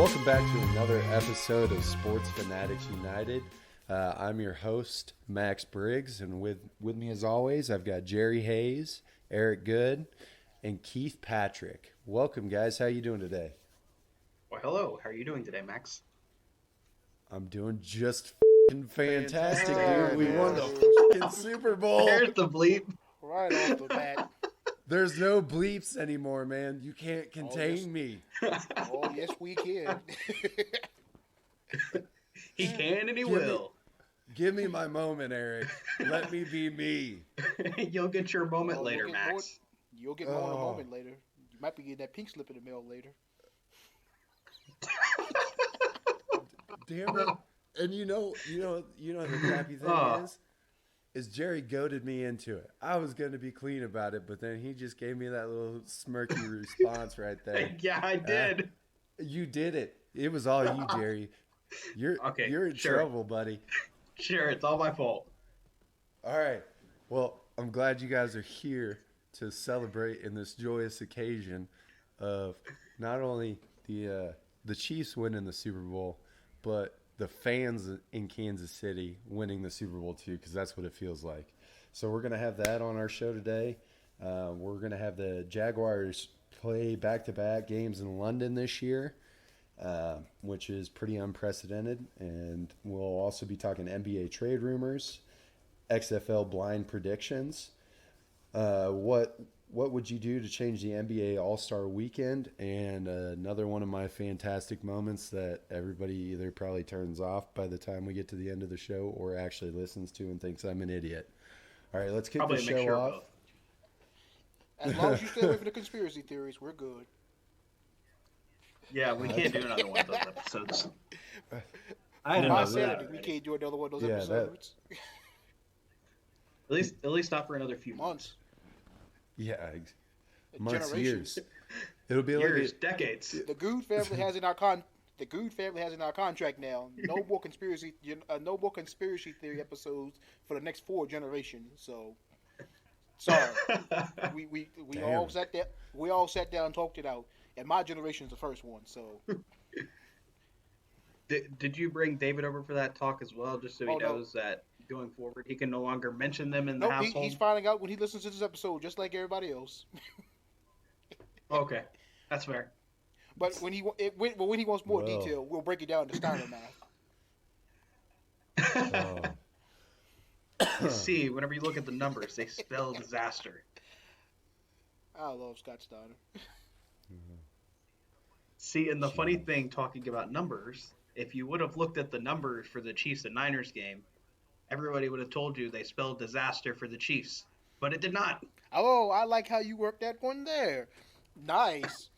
Welcome back to another episode of Sports Fanatics United. I'm your host, Max Briggs, and with me as always, I've got Jerry Hayes, Eric Good, and Keith Patrick. Welcome, guys. How you doing today? Well, hello. How are you doing today, Max? I'm doing just fantastic, dude. We won the Super Bowl. There's the bleep. Right off the bat. There's no bleeps anymore, man. You can't contain me. Oh, yes, we can. He can and he will. Give me my moment, Eric. Let me be me. You'll get your moment later, Max. You'll get more in a moment later. You might be getting that pink slip in the mail later. Damn it. And you know the crappy thing is Jerry goaded me into it. I was going to be clean about it, but then he just gave me that little smirky response right there. Yeah, I did. You did it. It was all you, Jerry. You're in trouble, buddy. Sure, it's all my fault. All right. Well, I'm glad you guys are here to celebrate in this joyous occasion of not only the Chiefs winning the Super Bowl, but the fans in Kansas City winning the Super Bowl too, because that's what it feels like. So we're going to have that on our show today. We're going to have the Jaguars play back-to-back games in London this year, which is pretty unprecedented. And we'll also be talking NBA trade rumors, XFL blind predictions, what would you do to change the NBA All-Star Weekend? And another one of my fantastic moments that everybody either probably turns off by the time we get to the end of the show or actually listens to and thinks I'm an idiot. All right, let's kick the show off. As long as you stay away from the conspiracy theories, we're good. Yeah, we can't do another one of those episodes. I know that. We can't do another one of those episodes. At least not for another few months. Yeah, months, years. It'll be years, decades. The Good family has in our contract now. No more conspiracy theory episodes for the next 4 generations. So, sorry, we all sat there. We all sat down and talked it out. And my generation is the first one. So, did you bring David over for that talk as well, just so he knows that going forward he can no longer mention them in the household? He's finding out when he listens to this episode, just like everybody else. Okay, that's fair. But when he wants more detail, we'll break it down to Steiner math. You see, whenever you look at the numbers, they spell disaster. I love Scott Steiner. See, and the funny thing, talking about numbers, if you would have looked at the numbers for the Chiefs and Niners game, everybody would have told you they spelled disaster for the Chiefs, but it did not. Oh, I like how you worked that one there. Nice.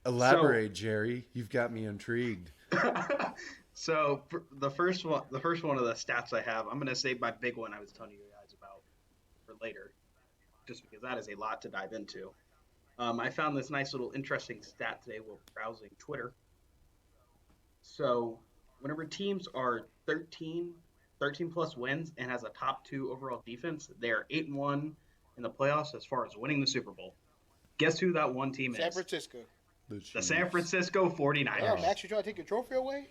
Elaborate, Jerry. You've got me intrigued. So the first one of the stats I have, I'm going to save my big one I was telling you guys about for later, just because that is a lot to dive into. I found this nice little interesting stat today while browsing Twitter. So whenever teams are 13 plus wins and has a top 2 overall defense, they are 8-1 in the playoffs as far as winning the Super Bowl. Guess who that one team is? San Francisco. The San Francisco 49ers. Yeah, Max, you trying to take your trophy away?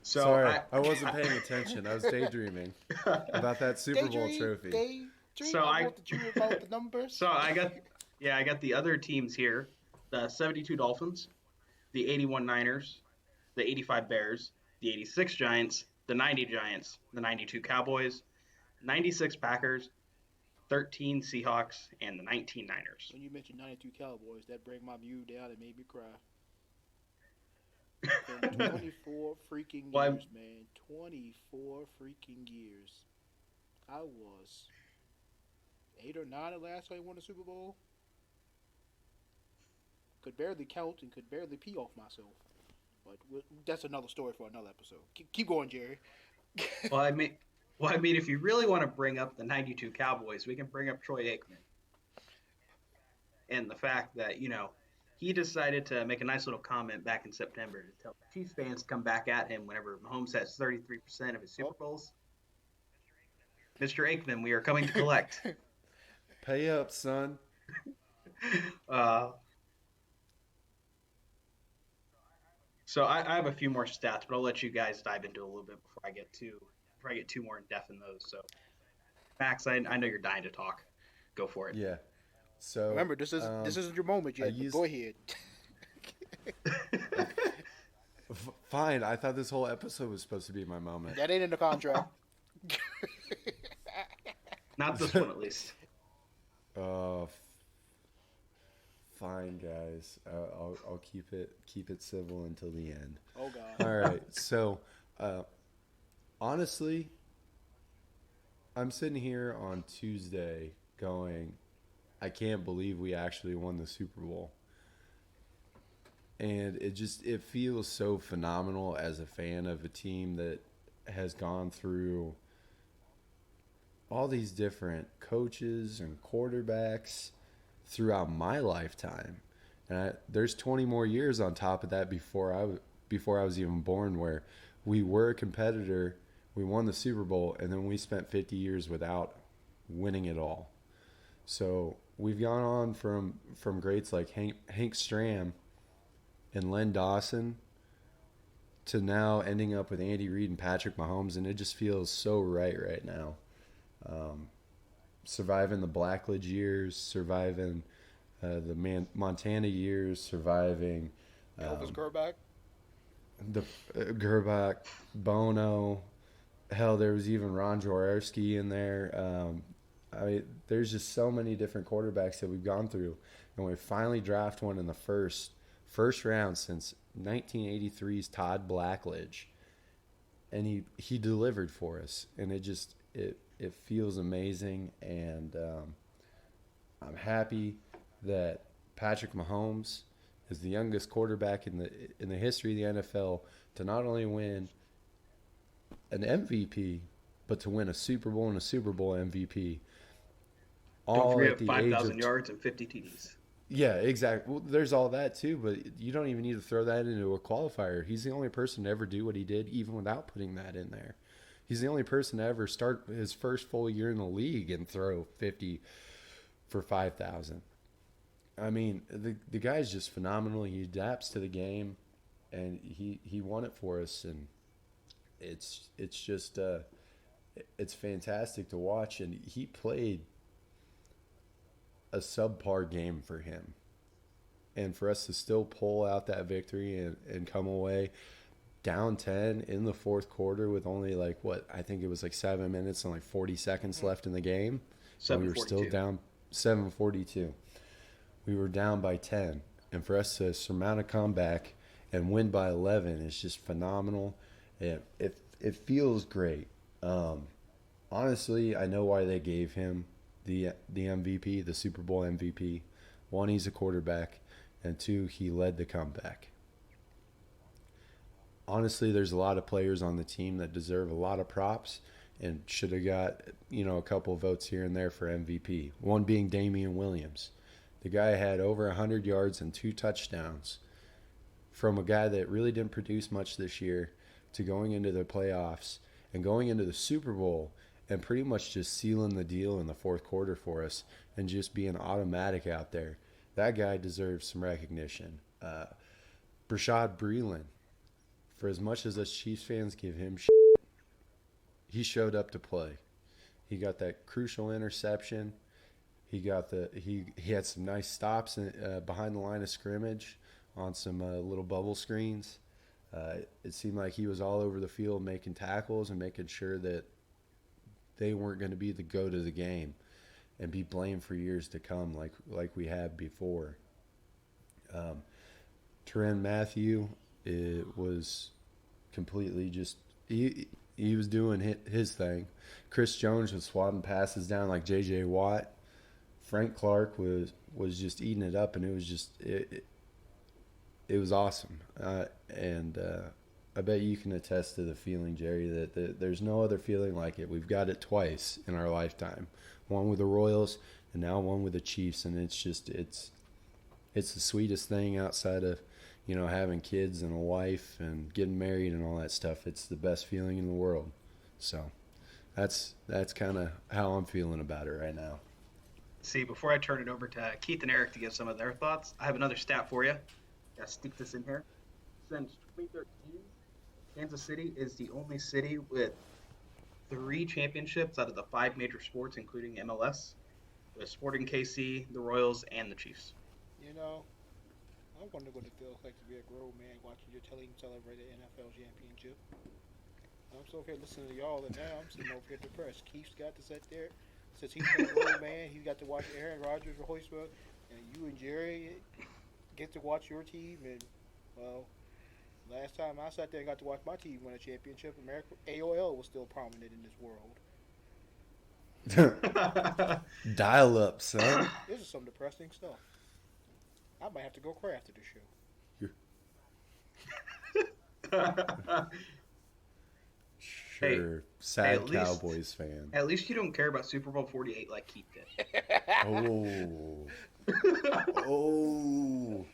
Sorry, I wasn't paying attention. I was daydreaming about that Super Bowl trophy. About the numbers. So I got the other teams here: the 72 Dolphins, the 81 Niners, the 85 Bears, the 86 Giants, the 90 Giants, the 92 Cowboys, 96 Packers, 13 Seahawks, and the 19 Niners. When you mentioned 92 Cowboys, that bring my view down and made me cry. 24 freaking years, man. 24 freaking years. I was 8 or 9 the last time I won the Super Bowl. Could barely count and could barely pee off myself. But that's another story for another episode. Keep going, Jerry. Well, I mean, if you really want to bring up the 92 Cowboys, we can bring up Troy Aikman. And the fact that, he decided to make a nice little comment back in September to tell Chiefs fans to come back at him whenever Mahomes has 33% of his Super Bowls. Mr. Aikman, we are coming to collect. Pay up, son. So I have a few more stats, but I'll let you guys dive into it a little bit before I get too more in depth in those. So Max, I know you're dying to talk. Go for it. Yeah. So Remember, this isn't your moment I yet. But used go ahead. fine. I thought this whole episode was supposed to be my moment. That ain't in the contract. Not this one, at least. Uh, fine, guys. I'll keep it civil until the end. Oh God. All right. So, honestly, I'm sitting here on Tuesday going, I can't believe we actually won the Super Bowl. And it feels so phenomenal as a fan of a team that has gone through all these different coaches and quarterbacks throughout my lifetime. And there's 20 more years on top of that before I was even born, where we were a competitor, we won the Super Bowl, and then we spent 50 years without winning it all. So we've gone on from greats like Hank Stram and Len Dawson to now ending up with Andy Reid and Patrick Mahomes, and it just feels so right now. Surviving the Blackledge years, surviving the Montana years, surviving Elvis Grbac. the Grbac, Bono. Hell, there was even Ron Jaworski in there. There's just so many different quarterbacks that we've gone through, and we finally draft one in the first round since 1983's Todd Blackledge, and he delivered for us, and it feels amazing, and I'm happy that Patrick Mahomes is the youngest quarterback in the history of the NFL to not only win an MVP, but to win a Super Bowl and a Super Bowl MVP. Don't forget 5,000 yards and 50 TDs. Yeah, exactly. Well, there's all that too, but you don't even need to throw that into a qualifier. He's the only person to ever do what he did, even without putting that in there. He's the only person to ever start his first full year in the league and throw 50 for 5,000. I mean, the guy's just phenomenal. He adapts to the game, and he won it for us, and it's just it's fantastic to watch. And he played a subpar game for him, and for us to still pull out that victory and come away down 10 in the fourth quarter with only I think it was 7 minutes and 40 seconds left in the game. And we were still down 7:42. We were down by 10, and for us to surmount a comeback and win by 11 is just phenomenal. It feels great. Honestly, I know why they gave him the MVP, the Super Bowl MVP. One, he's a quarterback, and two, he led the comeback. Honestly, there's a lot of players on the team that deserve a lot of props and should have got, a couple of votes here and there for MVP. One being Damian Williams. The guy had over 100 yards and 2 touchdowns from a guy that really didn't produce much this year to going into the playoffs and going into the Super Bowl and pretty much just sealing the deal in the fourth quarter for us and just being automatic out there. That guy deserves some recognition. Brashad Breeland, for as much as us Chiefs fans give him shit, he showed up to play. He got that crucial interception. He had some nice stops behind the line of scrimmage on some little bubble screens. It seemed like he was all over the field making tackles and making sure that they weren't going to be the goat of the game and be blamed for years to come like we have before. Tyrann Mathieu, it was completely just he was doing his thing. Chris Jones was swatting passes down like J.J. Watt. Frank Clark was just eating it up, and it was just it was awesome. And I bet you can attest to the feeling, Jerry, that there's no other feeling like it. We've got it twice in our lifetime. One with the Royals and now one with the Chiefs, and it's the sweetest thing outside of, having kids and a wife and getting married and all that stuff. It's the best feeling in the world. So that's kind of how I'm feeling about it right now. See, before I turn it over to Keith and Eric to give some of their thoughts, I have another stat for you. Gotta stick this in here. Since 2013, Kansas City is the only city with 3 championships out of the 5 major sports, including MLS, with Sporting KC, the Royals, and the Chiefs. You know, I wonder what it feels like to be a grown man watching your team celebrate an NFL championship. I'm still here listening to y'all, and now I'm sitting over here depressed. Keith's got to sit there. Since he's a grown man, he's got to watch Aaron Rodgers or Hoisberg, and you and Jerry get to watch your team. And, well, last time I sat there and got to watch my team win a championship, America AOL was still prominent in this world. Dial up, son. This is some depressing stuff. I might have to go cry after the show. Sure. Sad Cowboys fan. At least you don't care about Super Bowl 48 like Keith did. Oh. Oh.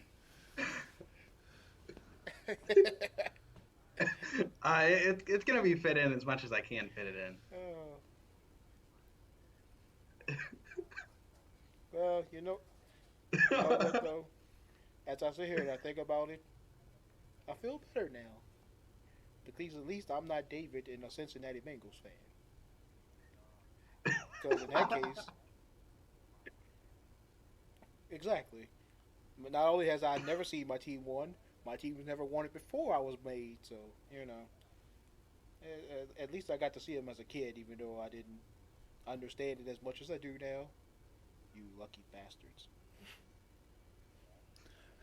It's going to be fit in as much as I can fit it in. Well, you know what, though? As I sit here and I think about it, I feel better now. Because at least I'm not David and a Cincinnati Bengals fan. Because in that case, exactly. But not only has I never seen my team won, my team has never won it before I was made. So, you know, at least I got to see him as a kid, even though I didn't understand it as much as I do now. You lucky bastards.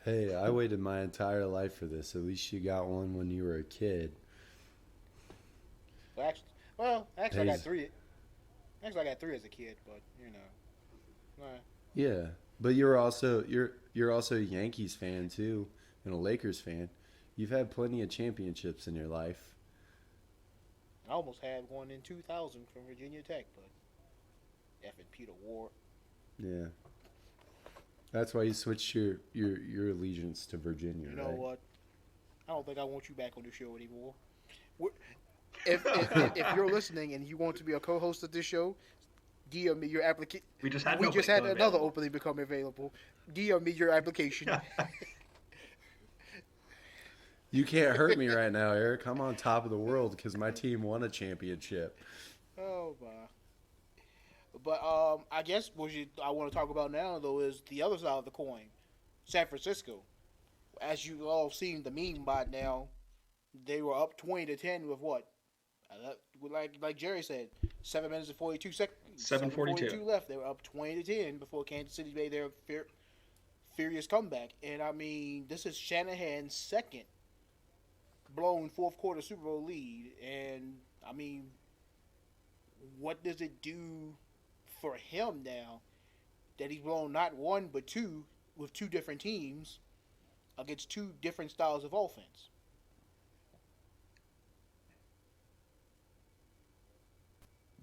Hey, I waited my entire life for this. At least you got one when you were a kid. Actually, I got three. Actually, I got three as a kid, but you know. Yeah, but you're also a Yankees fan too, and a Lakers fan. You've had plenty of championships in your life. I almost had one in 2000 from Virginia Tech, but effing Peter Ward. Yeah, that's why you switched your allegiance to Virginia. You know right? what? I don't think I want you back on the show anymore. If you're listening and you want to be a co-host of this show, DM me your application. We just had another opening become available. DM me your application. You can't hurt me right now, Eric. I'm on top of the world because my team won a championship. Oh my! But I guess what I want to talk about now though is the other side of the coin, San Francisco. As you all seen the meme by now, they were up 20-10 with what? Like Jerry said, 7 minutes and 42 seconds. 7:42 left. They were up 20-10 before Kansas City made their furious comeback. And I mean, this is Shanahan's second blown fourth quarter Super Bowl lead. And I mean, what does it do for him now that he's blown not one but two with two different teams against two different styles of offense?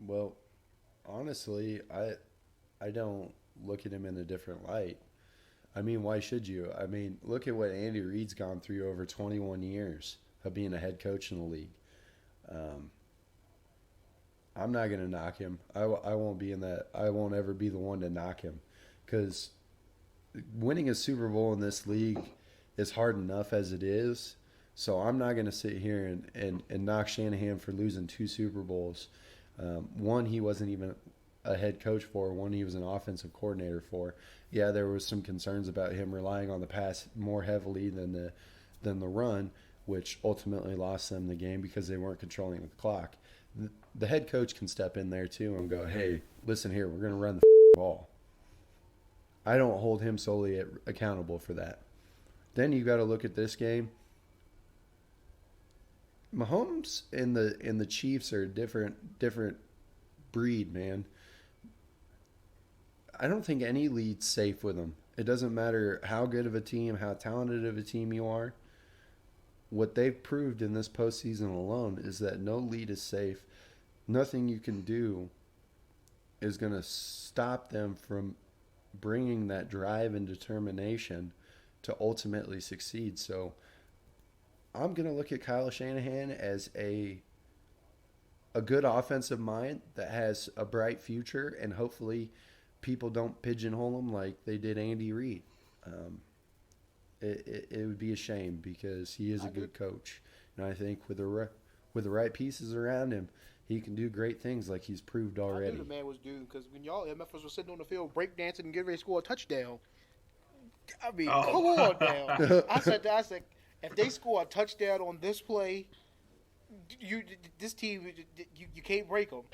Well, honestly, I don't look at him in a different light. I mean, why should you? I mean, look at what Andy Reid's gone through over 21 years of being a head coach in the league. I'm not going to knock him. I won't be in that. I won't ever be the one to knock him because winning a Super Bowl in this league is hard enough as it is. So I'm not going to sit here and knock Shanahan for losing 2 Super Bowls. One he wasn't even a head coach for. One he was an offensive coordinator for. Yeah, there was some concerns about him relying on the pass more heavily than the run, which ultimately lost them the game because they weren't controlling the clock. The head coach can step in there too and go, hey, listen here, we're going to run the ball. I don't hold him solely accountable for that. Then you got to look at this game. Mahomes and the Chiefs are a different breed, man. I don't think any lead's safe with them. It doesn't matter how good of a team, how talented of a team you are. What they've proved in this postseason alone is that no lead is safe. Nothing you can do is going to stop them from bringing that drive and determination to ultimately succeed. So I'm going to look at Kyle Shanahan as a good offensive mind that has a bright future, and hopefully people don't pigeonhole him like they did Andy Reid. it would be a shame because he is a good coach, and I think with the right pieces around him, he can do great things like he's proved already. I knew the man was due because when y'all MFers were sitting on the field breakdancing and getting ready to score a touchdown, I mean, come on now. I said, if they score a touchdown on this play, this team, you can't break them.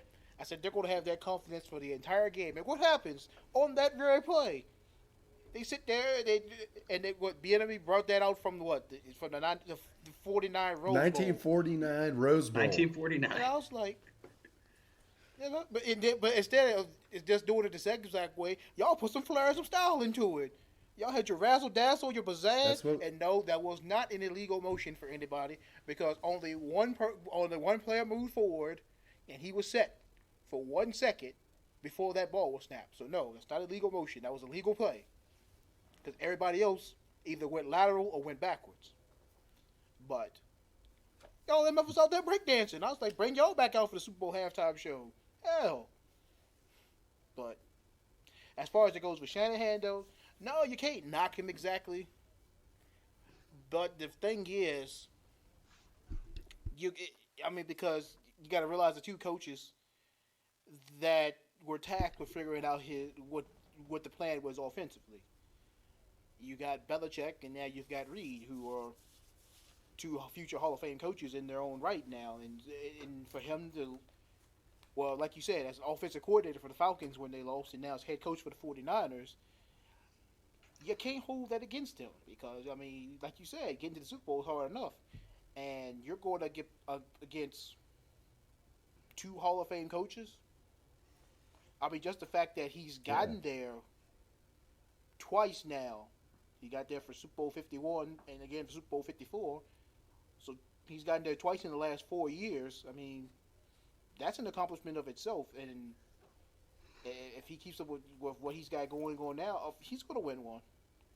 I said they're going to have that confidence for the entire game. And what happens on that very play? They sit there and Bieniemy brought that out from from the 49 Rose Bowl. 1949 Rose Bowl. 1949. And I was like, but instead of just doing it the second exact way, y'all put some flair and some style into it. Y'all had your razzle dazzle, your pizzazz, and no, that was not an illegal motion for anybody because only one player moved forward, and he was set for 1 second before that ball was snapped. So no, that's not illegal motion. That was a legal play because everybody else either went lateral or went backwards. But y'all them was out there breakdancing. I was like, bring y'all back out for the Super Bowl halftime show. Hell. But as far as it goes with Shanahan, though, no, you can't knock him exactly. But the thing is, because you got to realize the two coaches that were tasked with figuring out what the plan was offensively. You got Belichick, and now you've got Reed, who are two future Hall of Fame coaches in their own right now. And for him to, well, like you said, as an offensive coordinator for the Falcons when they lost, and now as head coach for the 49ers, you can't hold that against him because, I mean, like you said, getting to the Super Bowl is hard enough. And you're going to get against two Hall of Fame coaches. I mean, just the fact that he's gotten there twice now. He got there for Super Bowl 51 and again for Super Bowl 54. So he's gotten there twice in the last 4 years. I mean, that's an accomplishment of itself. And if he keeps up with what he's got going on now, he's going to win one.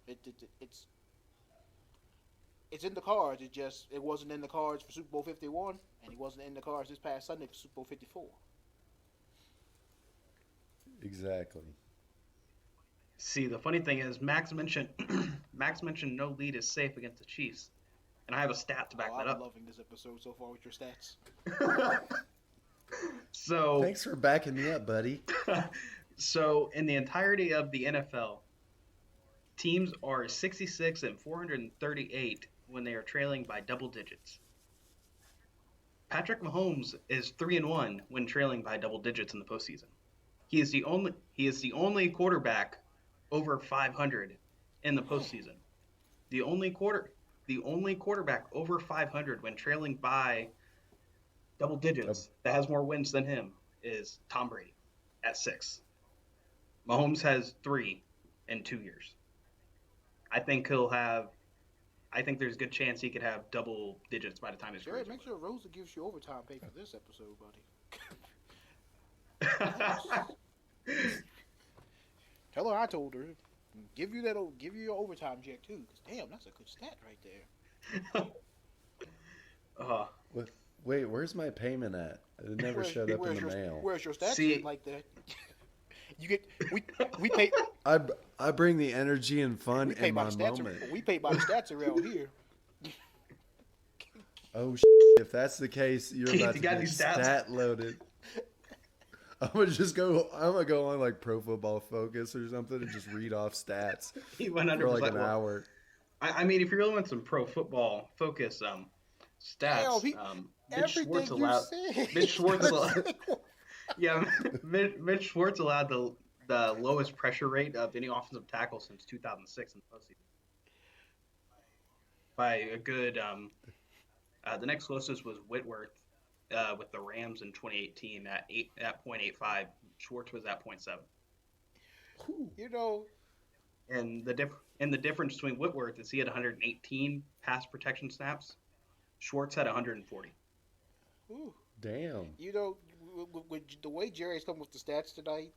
It's in the cards. It wasn't in the cards for Super Bowl 51, and he wasn't in the cards this past Sunday for Super Bowl 54. Exactly. See, the funny thing is, Max mentioned no lead is safe against the Chiefs, and I have a stat to back that up. I'm loving this episode so far with your stats. So thanks for backing me up, buddy. So in the entirety of the NFL, teams are 66 and 438 when they are trailing by double digits. Patrick Mahomes is 3-1 when trailing by double digits in the postseason. He is the only quarterback over 500 in the postseason. The only quarterback over 500 when trailing by double digits that has more wins than him is Tom Brady at 6. Mahomes has 3 in 2 years. I think there's a good chance he could have double digits by the time his career. Make sure Rosa gives you overtime pay for this episode, buddy. Tell her I told her. Give you your overtime check too. 'Cause damn, that's a good stat right there. Wait, where's my payment at? It never showed up in the mail. Where's your stats like that? You get we pay. I bring the energy and fun in my moment. We pay by the stats around here. Oh, if that's the case, you're about to be stat loaded. I'm gonna go on like Pro Football Focus or something and just read off stats for like an hour. I mean, if you're really want some Pro Football Focus stats, Mitch Schwartz allowed the lowest pressure rate of any offensive tackle since 2006 in the postseason. By a good, the next closest was Whitworth with the Rams in 2018 at 0.85. Schwartz was at 0.7. You know, and the difference between Whitworth is he had 118 pass protection snaps. Schwartz had 140. Ooh. Damn. You know, with the way Jerry's come with the stats tonight,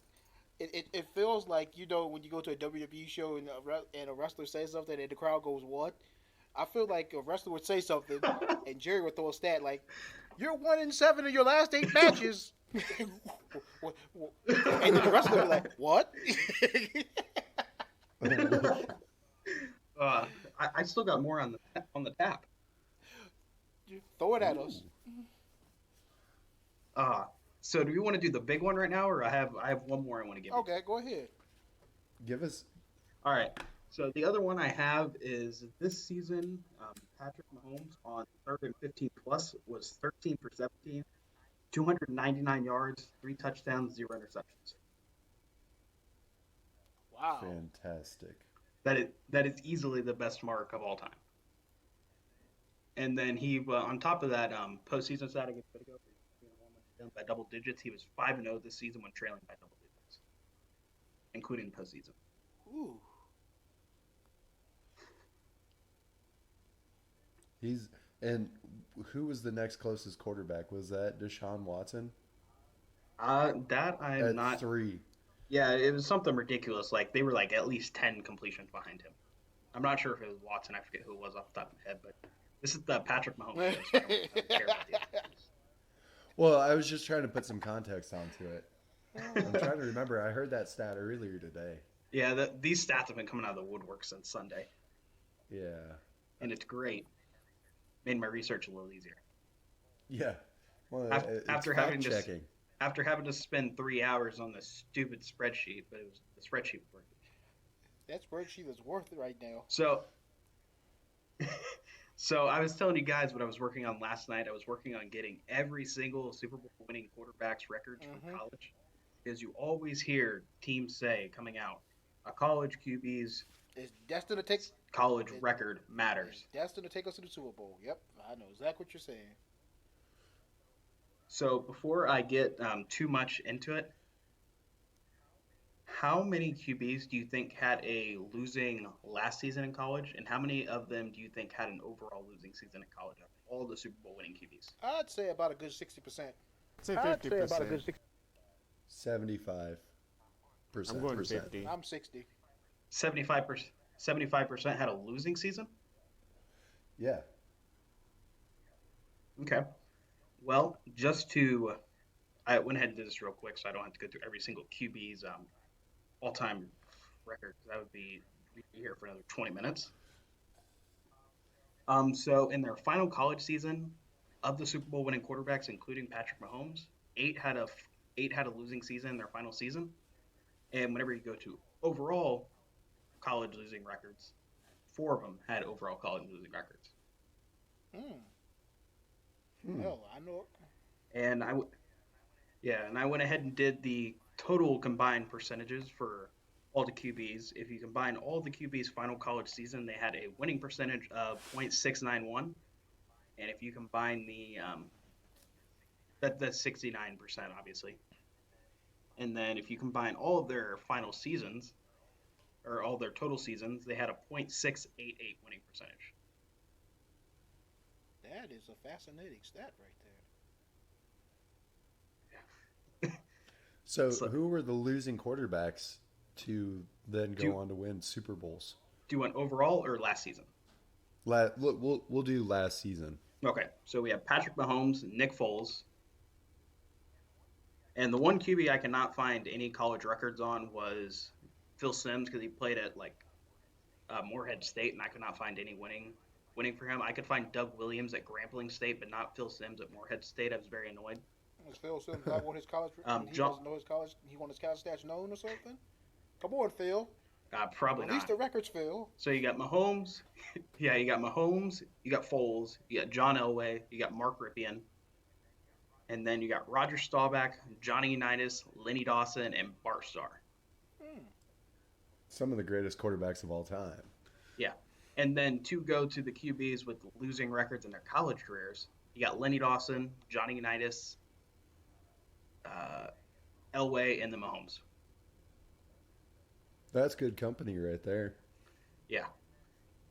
it feels like, you know, when you go to a WWE show and a wrestler says something and the crowd goes, what? I feel like a wrestler would say something and Jerry would throw a stat like, you're 1-7 in your last 8 matches. And then the wrestler would be like, what? I still got more on the tap. You throw it at us. So do we want to do the big one right now, or I have one more I want to give you? Okay, go ahead. Give us. All right. So the other one I have is this season, Patrick Mahomes on 3rd and 15 plus was 13 for 17, 299 yards, 3 touchdowns, 0 interceptions. Wow. Fantastic. That is easily the best mark of all time. And then he, on top of that, postseason stat against Pittsburgh, by double digits. He was 5-0 this season when trailing by double digits, including the postseason. Ooh. And who was the next closest quarterback? Was that Deshaun Watson? That I'm At not. 3. Yeah, it was something ridiculous. Like they were like at least 10 completions behind him. I'm not sure if it was Watson. I forget who it was off the top of my head, but this is the Patrick Mahomes show. So I don't care about the other teams. Well, I was just trying to put some context onto it. I'm trying to remember. I heard that stat earlier today. Yeah, these stats have been coming out of the woodwork since Sunday. Yeah. And it's great. Made my research a little easier. Yeah. Well, After fact having to spend 3 hours on this stupid spreadsheet, but the spreadsheet was working. That spreadsheet is worth it right now. So I was telling you guys what I was working on last night. I was working on getting every single Super Bowl winning quarterback's records from college. Because you always hear teams say coming out, a college QB's destined to take college record matters. Destined to take us to the Super Bowl. Yep, I know exactly what you're saying. So before I get too much into it, how many QBs do you think had a losing last season in college, and how many of them do you think had an overall losing season in college of all the Super Bowl winning QBs? I'd say about a good 60%. Say 50%. 75%. I'm going 50. I'm 60. 75% had a losing season? Yeah. Okay. Well, I went ahead and did this real quick so I don't have to go through every single QB's all-time record. That would be here for another 20 minutes. So in their final college season, of the Super Bowl winning quarterbacks, including Patrick Mahomes, 8 had a losing season in their final season. And whenever you go to overall college losing records, 4 of them had overall college losing records. Hell, I know. And I went ahead and did the total combined percentages for all the QBs. If you combine all the QBs' final college season, they had a winning percentage of .691, and if you combine that's 69%, obviously. And then if you combine all of their final seasons, or all their total seasons, they had a .688 winning percentage. That is a fascinating stat right there. So who were the losing quarterbacks to then go on to win Super Bowls? Do you want overall or last season? We'll do last season. Okay, so we have Patrick Mahomes, Nick Foles, and the one QB I cannot find any college records on was Phil Simms, because he played at Morehead State, and I could not find any winning for him. I could find Doug Williams at Grambling State, but not Phil Simms at Morehead State. I was very annoyed. Is Phil Simms not want his college? He doesn't know his college. He want his college stats known or something? Come on, Phil. Probably not. Release the records, Phil. So you got Mahomes. Yeah, you got Mahomes. You got Foles. You got John Elway. You got Mark Ripien. And then you got Roger Staubach, Johnny Unitas, Lenny Dawson, and Bart Starr. Some of the greatest quarterbacks of all time. Yeah. And then to go to the QBs with losing records in their college careers, you got Lenny Dawson, Johnny Unitas, Elway, and the Mahomes. That's good company right there. Yeah.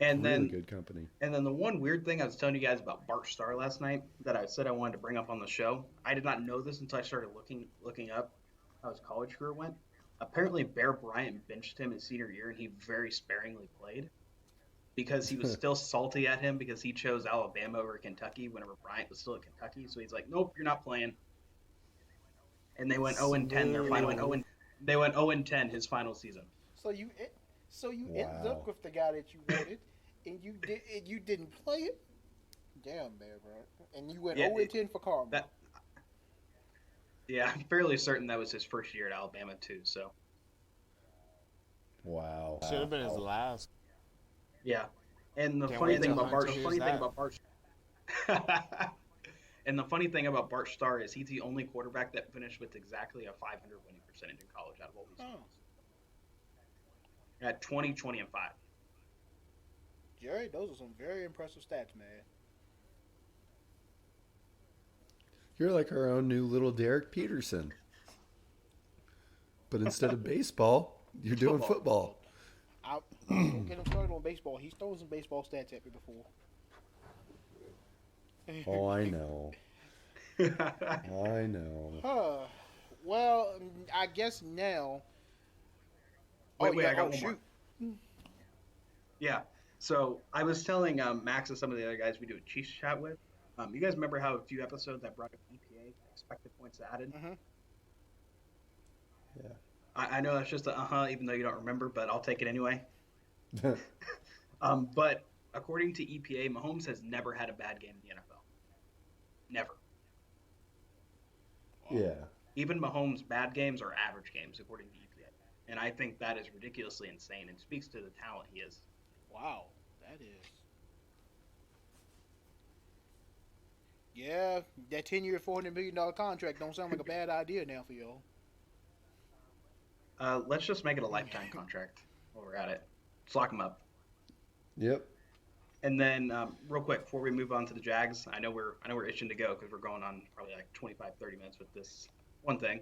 And really then good company. And then the one weird thing I was telling you guys about Bart Starr last night that I said I wanted to bring up on the show, I did not know this until I started looking up how his college career went. Apparently Bear Bryant benched him his senior year, and he very sparingly played because he was still salty at him because he chose Alabama over Kentucky whenever Bryant was still at Kentucky. So he's like, nope, you're not playing. And they went 0-10 They went 0-10 his final season. So you end up with the guy that you wanted, and you didn't play it. Damn, man, bro. And you went Yeah, 0-10 for karma. I'm fairly certain that was his first year at Alabama too. So. Wow. Should have been his last. Yeah, and the Can't funny wait thing till about Bart, Hunter funny hears thing that. about Bart, and the funny thing about Bart Starr is he's the only quarterback that finished with exactly a 500 winning percentage in college out of all these schools. At 20, 20, and 5. Jerry, those are some very impressive stats, man. You're like our own new little Derek Peterson. But instead of baseball, you're doing football. Don't get him started on baseball. He's thrown some baseball stats at me before. Oh, I know. I know. Well, I guess now. Wait, I got one shoot. more. Yeah. So I was telling Max and some of the other guys we do a Chiefs chat with. You guys remember how a few episodes I brought up EPA expected points added? Mm-hmm. Yeah. I know that's just even though you don't remember, but I'll take it anyway. But according to EPA, Mahomes has never had a bad game in the NFL. Never. Yeah. Even Mahomes' bad games are average games, according to EPA. And I think that is ridiculously insane and speaks to the talent he is. Wow, that is. Yeah, that 10-year, $400 million contract don't sound like a bad idea now for y'all. Let's just make it a lifetime contract while we're at it. Let's lock him up. Yep. And then, real quick, before we move on to the Jags, I know we're itching to go because we're going on probably like 25, 30 minutes with this one thing.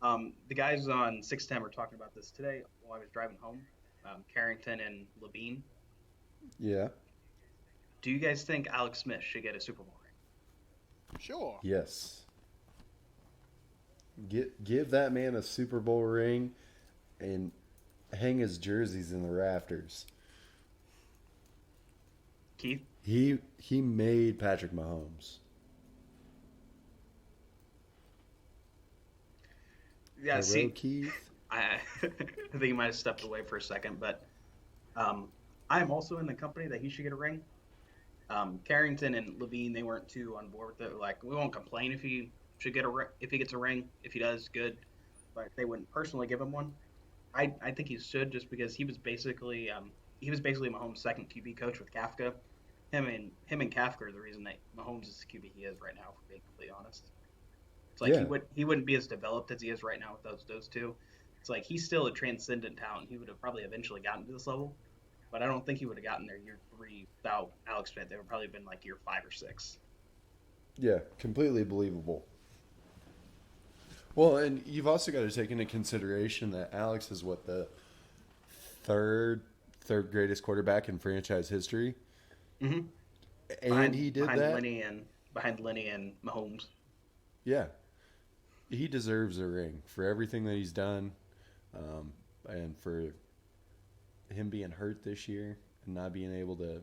The guys on 610 were talking about this today while I was driving home. Carrington and Levine. Yeah. Do you guys think Alex Smith should get a Super Bowl ring? Sure. Yes. Give that man a Super Bowl ring and hang his jerseys in the rafters. Keith? He made Patrick Mahomes. Yeah, Hello, see, Keith. I think he might have stepped away for a second, but I am also in the company that he should get a ring. Carrington and Levine, they weren't too on board with it. Like, we won't complain if he should get if he gets a ring. If he does, good. But they wouldn't personally give him one. I think he should, just because he was basically Mahomes' second QB coach with Kafka. Him and Kafka are the reason that Mahomes is the QB he is right now, for being completely honest. It's like he wouldn't be as developed as he is right now with those two. It's like he's still a transcendent talent. He would have probably eventually gotten to this level, but I don't think he would have gotten there year 3 without Alex Smith. They would probably been like year 5 or 6. Yeah, completely believable. Well, and you've also got to take into consideration that Alex is the third greatest quarterback in franchise history. Mm-hmm. And he did that behind Lenny and Mahomes. Yeah, he deserves a ring for everything that he's done, and for him being hurt this year and not being able to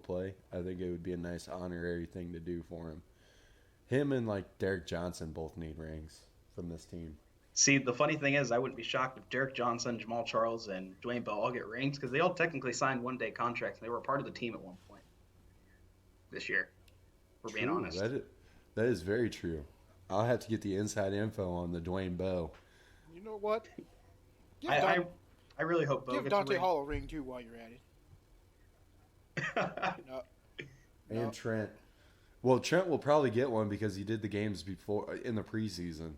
play. I think it would be a nice honorary thing to do for him. Him and like Derek Johnson both need rings from this team. See, the funny thing is, I wouldn't be shocked if Derek Johnson, Jamal Charles, and Dwayne Bell all get rings, because they all technically signed one-day contracts. And they were a part of the team at one point this year. We're being honest. That is very true. I'll have to get the inside info on the Dwayne Bowe. You know what? I really hope Bowe give gets Dante a ring. Hall a ring too while you're at it. And Trent. Well, Trent will probably get one because he did the games before in the preseason.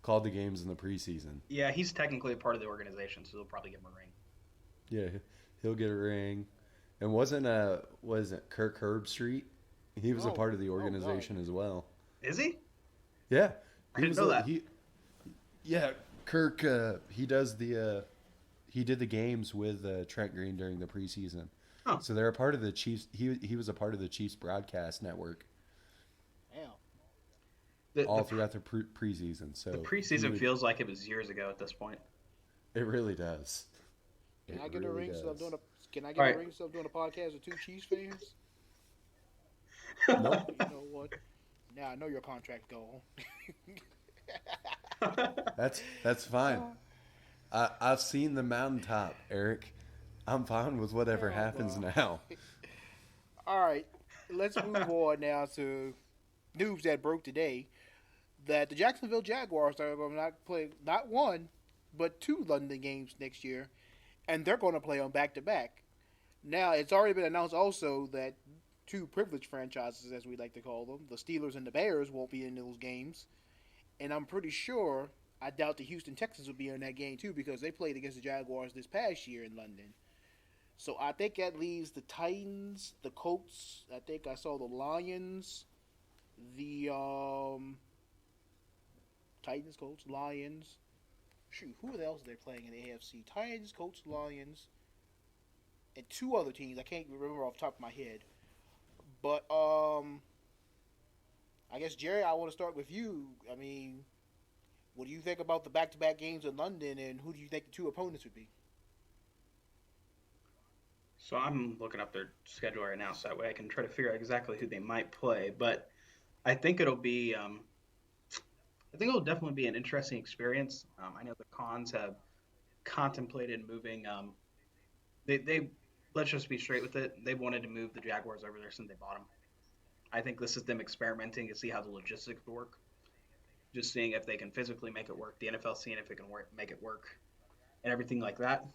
Called the games in the preseason. Yeah, he's technically a part of the organization, so they'll probably give him a ring. Yeah, he'll get a ring. And wasn't Kirk Herbstreit? He was a part of the organization as well. Is he? Yeah, I didn't know that. Kirk. He did the games with Trent Green during the preseason. Huh. So they're a part of the Chiefs. He was a part of the Chiefs broadcast network. All throughout the preseason. So the preseason feels like it was years ago at this point. It really does. Can I get a ring so I'm doing a podcast with 2 Chiefs fans? No. You know what? Now I know your contract go That's fine. I've seen the mountaintop, Eric. I'm fine with whatever happens now. All right, let's move on now to news that broke today. That the Jacksonville Jaguars are going to not play not one, but 2 London games next year, and they're going to play on back-to-back. Now, it's already been announced also that 2 privileged franchises, as we like to call them, the Steelers and the Bears, won't be in those games. And I'm pretty sure, I doubt the Houston Texans will be in that game too, because they played against the Jaguars this past year in London. So I think that leaves the Titans, the Colts, I think I saw the Lions, the Titans, Colts, Lions. Shoot, who else are they playing in the AFC? Titans, Colts, Lions, and 2 other teams. I can't remember off the top of my head. But I guess Jerry, I want to start with you. I mean, what do you think about the back-to-back games in London, and who do you think the 2 opponents would be? So I'm looking up their schedule right now, so that way I can try to figure out exactly who they might play. But I think it'll be, I think it'll definitely be an interesting experience. I know the Cons have contemplated moving. They let's just be straight with it. They wanted to move the Jaguars over there since they bought them. I think this is them experimenting to see how the logistics work, just seeing if they can physically make it work. The NFL seeing if it can make it work, and everything like that.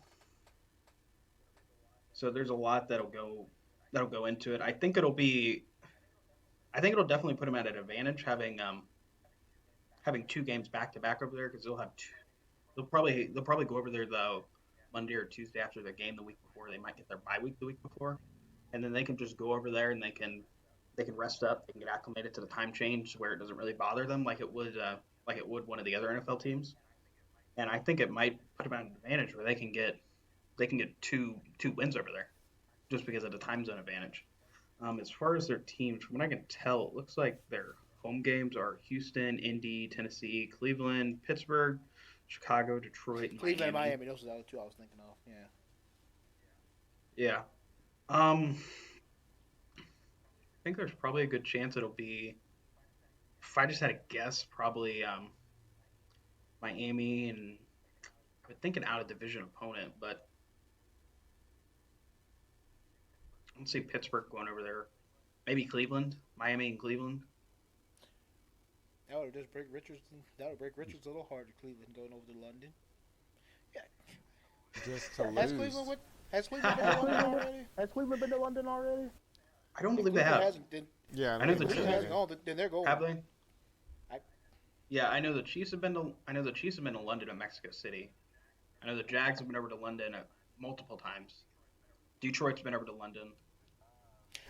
So there's a lot that'll go into it. I think it'll definitely put them at an advantage having 2 games back to back over there, because they'll probably go over there the Monday or Tuesday after the game the week before. They might get their bye week the week before, and then they can just go over there and they can rest up. They can get acclimated to the time change where it doesn't really bother them like it would one of the other NFL teams. And I think it might put them at an advantage where they can get two wins over there, just because of the time zone advantage. As far as their teams, from what I can tell, it looks like their home games are Houston, Indy, Tennessee, Cleveland, Pittsburgh, Chicago, Detroit, and Cleveland and Miami. Those are the other 2 I was thinking of. Yeah. I think there's probably a good chance it'll be, if I just had to guess, probably Miami, and I'm thinking out of division opponent, but let's see Pittsburgh going over there. Maybe Cleveland, Miami and Cleveland. That would just break Richards. That would break Richards a little hard to Cleveland going over to London. Yeah. Just to Has lose. Has Cleveland been to London already? Has Cleveland been to London already? I don't believe they have. Yeah, I know the Chiefs Chiefs hasn't gone. Then they're going. have they? Yeah, I know the Chiefs have been to. I know the Chiefs have been to London and Mexico City. I know the Jags have been over to London multiple times. Detroit's been over to London.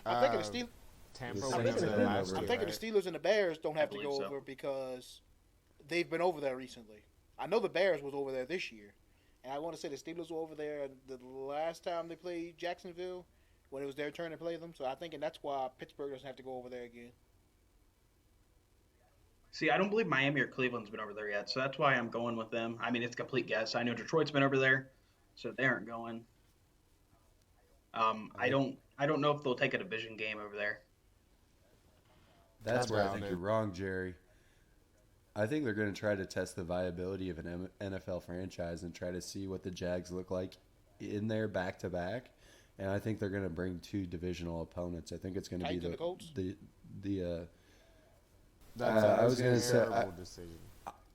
I'm thinking the Steelers. Tampa I'm went to thinking, last year, I'm thinking right? the Steelers and the Bears don't have to believe go so. over because they've been over there recently. I know the Bears was over there this year, and I want to say the Steelers were over there the last time they played Jacksonville when it was their turn to play them. So I'm thinking that's why Pittsburgh doesn't have to go over there again. See, I don't believe Miami or Cleveland's been over there yet, so that's why I'm going with them. I mean, it's a complete guess. I know Detroit's been over there, so they aren't going. I don't know if they'll take a division game over there. That's I where I doubt think it. you're wrong, Jerry. I think they're going to try to test the viability of an NFL franchise and try to see what the Jags look like in their back-to-back. And I think they're going to bring 2 divisional opponents. I think it's going to be Titans and the Colts? That's I a was gonna say- terrible decision.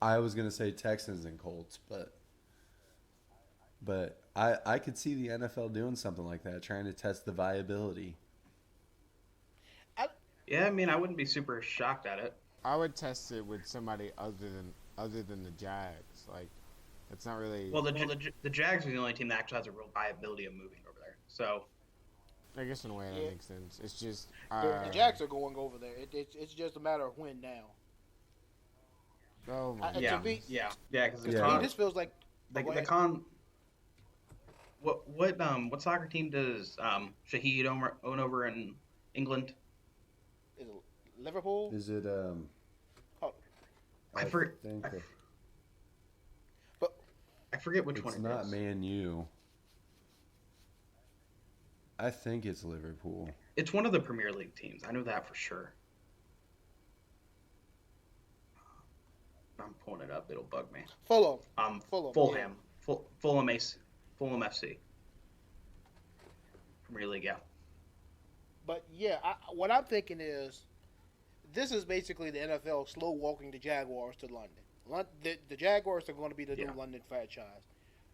I was going to say Texans and Colts, but I could see the NFL doing something like that, trying to test the viability. Yeah, I mean, I wouldn't be super shocked at it. I would test it with somebody other than the Jags. Like, it's not really. Well, the Jags are the only team that actually has a real viability of moving over there. So I guess in a way that Yeah. makes sense. It's just The Jags are going over there. It's just a matter of when now. Oh my To yeah, me- yeah, because the Yeah. To me, con, this feels like the go ahead. con. What soccer team does Shahid own over in England? Is it Liverpool? Is it Oh. I forget. think But I forget which one it's it not is. Man U. I think it's Liverpool. It's one of the Premier League teams. I know that for sure. I'm pulling it up. It'll bug me. Fulham. Fulham. Fulham, Fulham FC. Premier League, yeah. But yeah, what I'm thinking is this is basically the NFL slow walking the Jaguars to London. The Jaguars are going to be the new London franchise.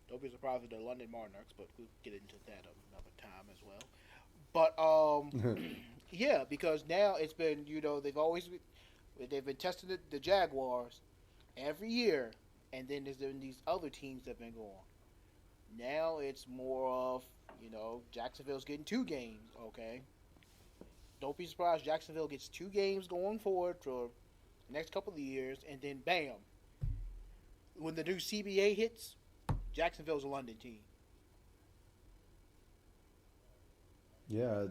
Don't be surprised if they're London Monarchs, but we'll get into that another time as well. But yeah, because now it's been they've been testing the Jaguars every year, and then there's been these other teams that have been going. Now it's more of Jacksonville's getting 2 games. Okay, don't be surprised Jacksonville gets 2 games going forward for the next couple of years, and then bam, when the new CBA hits, Jacksonville's a London team. Yeah,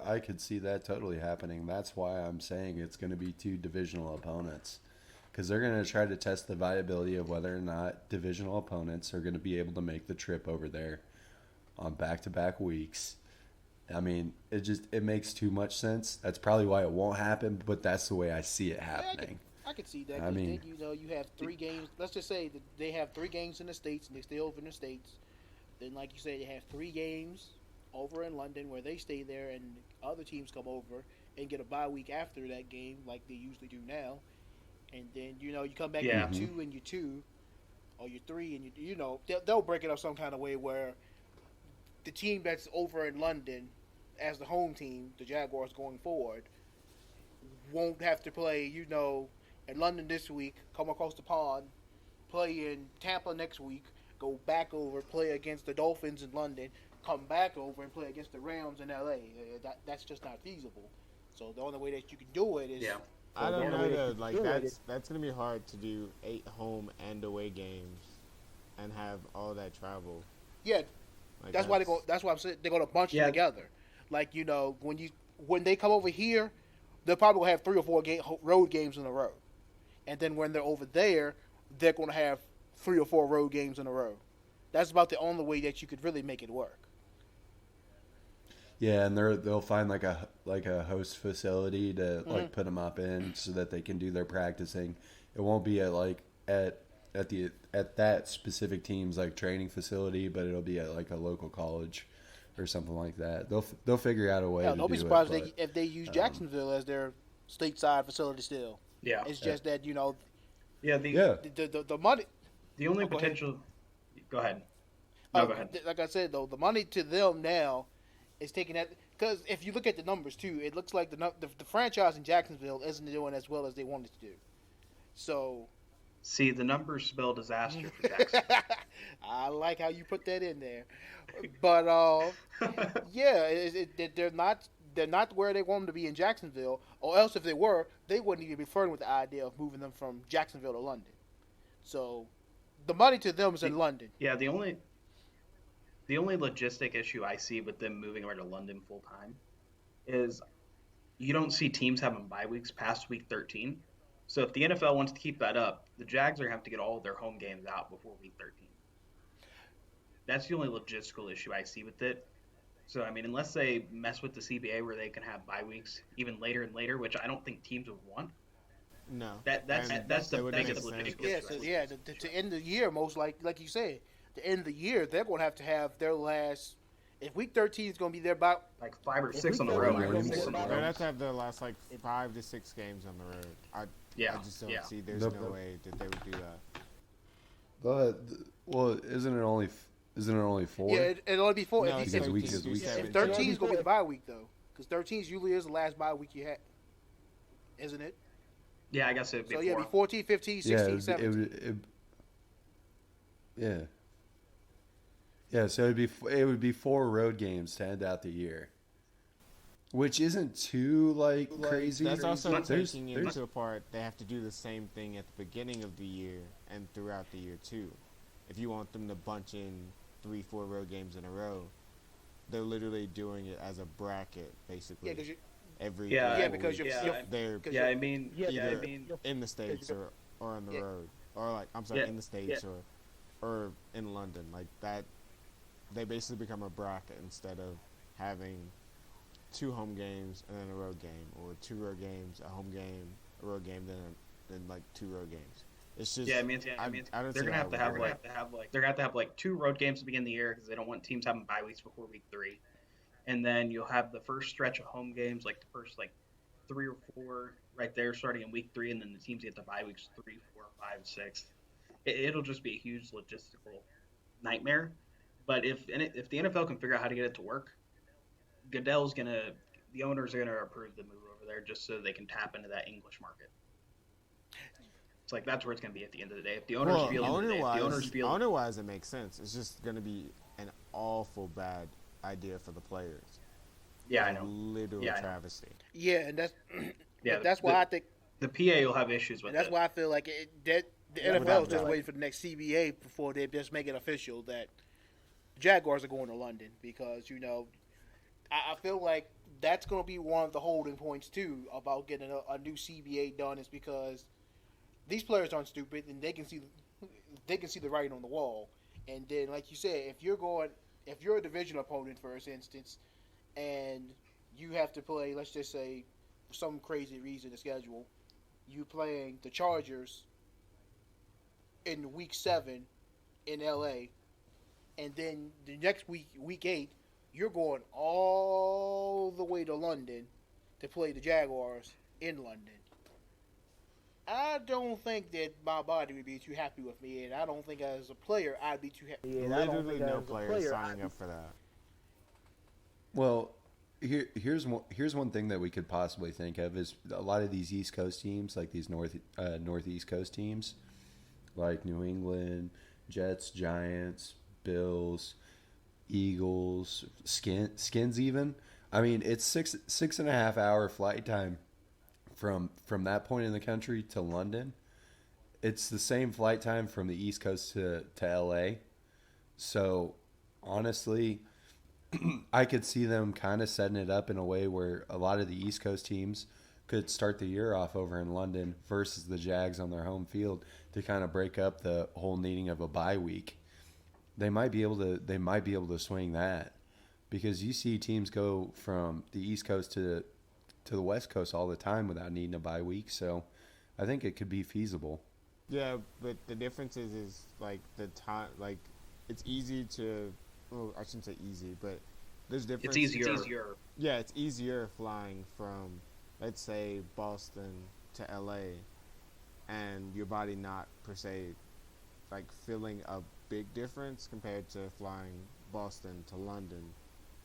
I could see that totally happening. That's why I'm saying it's going to be 2 divisional opponents, because they're going to try to test the viability of whether or not divisional opponents are going to be able to make the trip over there on back-to-back weeks. I mean, it makes too much sense. That's probably why it won't happen, but that's the way I see it happening. I can see that. I mean, then, you have 3 games. Let's just say that they have 3 games in the States and they stay over in the States. Then, like you said, they have 3 games over in London where they stay there, and other teams come over and get a bye week after that game, like they usually do now. And then you come back year 2 and year 2, or year 3, and they'll break it up some kind of way where the team that's over in London as the home team, the Jaguars going forward, won't have to play, in London this week, come across the pond, play in Tampa next week, go back over, play against the Dolphins in London, come back over and play against the Rams in LA. That's just not feasible. So the only way that you can do it is I don't know though. Like that's gonna be hard to do 8 home and away games and have all that travel. Yeah, like that's why they go. That's why I'm saying they're gonna bunch them together. Like when they come over here, they'll probably have 3 or 4 road games in a row, and then when they're over there, they're gonna have 3 or 4 road games in a row. That's about the only way that you could really make it work. Yeah, and they'll find like a host facility to like put them up in so that they can do their practicing. It won't be at that specific team's like training facility, but it'll be at like a local college or something like that. They'll figure out a way. Don't be surprised if they use Jacksonville as their stateside facility still. Yeah, it's just that the money. The only potential. Go ahead. No, go ahead. Like I said though, the money to them now is taking that, because if you look at the numbers too, it looks like the franchise in Jacksonville isn't doing as well as they wanted to do. So, see, the numbers spell disaster for Jacksonville. I like how you put that in there, but they're not where they want them to be in Jacksonville, or else if they were, they wouldn't even be flirting with the idea of moving them from Jacksonville to London. So, the money to them is in London. Yeah, the only logistic issue I see with them moving over to London full time is you don't see teams having bye weeks past week 13. So if the NFL wants to keep that up, the Jags are going to have to get all of their home games out before week 13. That's the only logistical issue I see with it. So, I mean, unless they mess with the CBA where they can have bye weeks even later and later, which I don't think teams would want. No. That's the biggest logistical issue. Yeah, to end the year, most like you said, to end the year, they're going to have their last. If week 13 is going to be their bye, like 5 or 6 on the road. They'd have to have their last 5 to 6 games on the road. I just don't see. There's no way that they would do that. Well, isn't it only 4? Yeah, it'll only be 4. No, if 13 is going to be the bye week though, because 13 usually is the last bye week you had, isn't it? Yeah, I guess it'd be 4. So it'd be 14, 15, 16, 17. Yeah, so it would be 4 road games to end out the year, which isn't too crazy. That's also taking into part they have to do the same thing at the beginning of the year and throughout the year too. If you want them to bunch in 3-4 road games in a row, they're literally doing it as a bracket basically. Because they're either in the States or on the road, or in the States or in London, like that. They basically become a bracket instead of having 2 home games and then a road game, or 2 road games, a home game, a road game, then 2 road games. It's just I don't they're gonna have to have 2 road games to begin the year because they don't want teams having bye weeks before week 3, and then you'll have the first stretch of home games, like the first 3 or 4 right there, starting in week 3, and then the teams get the bye weeks 3, 4, 5, 6. It'll just be a huge logistical nightmare. But if the NFL can figure out how to get it to work, the owners are gonna approve the move over there just so they can tap into that English market. It's like that's where it's gonna be at the end of the day. If the owners feel owner-wise, it makes sense. It's just gonna be an awful bad idea for the players. Yeah, I know. Literal travesty. Yeah, and that's why I think the PA will have issues with it. That's why I feel like the NFL is just waiting for the next CBA before they just make it official that Jaguars are going to London, because I feel like that's going to be one of the holding points too about getting a new CBA done, is because these players aren't stupid and they can see the writing on the wall. And then, like you said, if you're a division opponent, for instance, and you have to play, let's just say, for some crazy reason, the schedule, you playing the Chargers in week 7 in LA, and then the next week 8, you're going all the way to London to play the Jaguars in London. I don't think that my body would be too happy with me, and I don't think as a player I'd be too happy. Literally no player signing up for that. Well, here's one thing that we could possibly think of is a lot of these East Coast teams, like these Northeast Coast teams, like New England, Jets, Giants, Bills, Eagles, Skins even. I mean, it's 6.5 hour flight time from that point in the country to London. It's the same flight time from the East Coast to LA. So honestly, I could see them kind of setting it up in a way where a lot of the East Coast teams could start the year off over in London versus the Jags on their home field to kind of break up the whole needing of a bye week. They might be able to swing that, because you see teams go from the East Coast to the West Coast all the time without needing a bye week. So I think it could be feasible. Yeah, but the difference is like the time, like it's easy to, well, I shouldn't say easy, but there's difference. It's easier. Yeah, it's easier flying from, let's say, Boston to LA, and your body not per se like feeling a big difference compared to flying Boston to London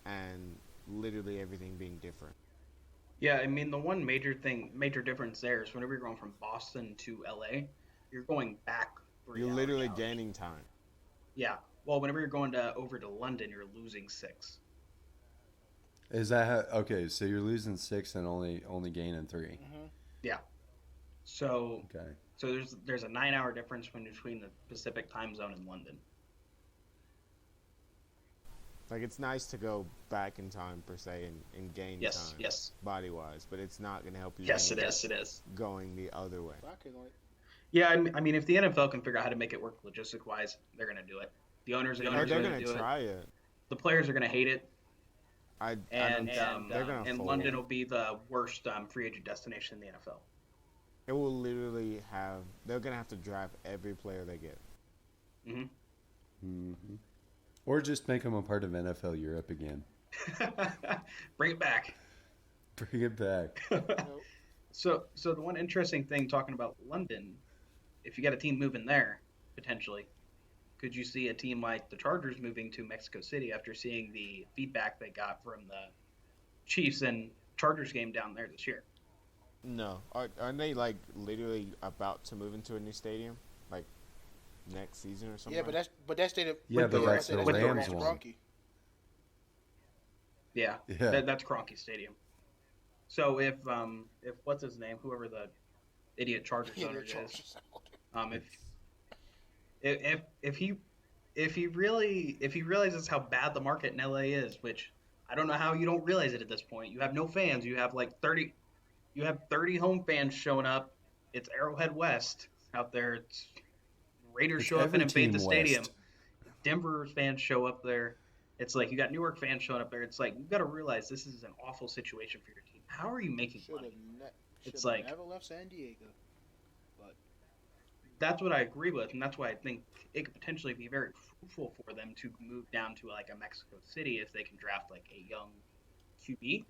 and literally everything being different. Yeah, I mean, the one major difference there is whenever you're going from Boston to LA, you're going back 3 You're hours. literally gaining time. Yeah. Well, whenever you're going over to London, you're losing 6. Is that okay? So you're losing 6 and only gaining 3. Mm-hmm. Yeah. So Okay. So there's a 9-hour difference between the Pacific time zone and London. Like, it's nice to go back in time per se and gain time. Yes. Body wise, but it's not going to help you. Yes, it is. Going the other way. Yeah, I mean, if the NFL can figure out how to make it work logistic wise, they're going to do it. The owners are going to try it. The players are going to hate it. They're gonna and fold. London will be the worst free agent destination in the NFL. It will literally have. They're gonna have to draft every player they get. Or just make them a part of NFL Europe again. Bring it back. Bring it back. So the one interesting thing talking about London, if you got a team moving there, potentially, could you see a team like the Chargers moving to Mexico City after seeing the feedback they got from the Chiefs and Chargers game down there this year? No. Aren't they, like, literally about to move into a new stadium? Like, next season or something? Yeah, but that's stadium. Yeah, but that's the Rams one. Yeah. That's Kroenke Stadium. So if what's his name, whoever the idiot Chargers owner is, if he realizes how bad the market in LA is, which I don't know how you don't realize it at this point. You have no fans. You have like 30 home fans showing up. It's Arrowhead West out there. It's Raiders show up and invade the stadium. Denver fans show up there. It's like you got Newark fans showing up there. It's like, you've got to realize this is an awful situation for your team. How are you making money? It's like never left San Diego. But that's what I agree with, and that's why I think it could potentially be very fruitful for them to move down to like a Mexico City if they can draft like a young QB.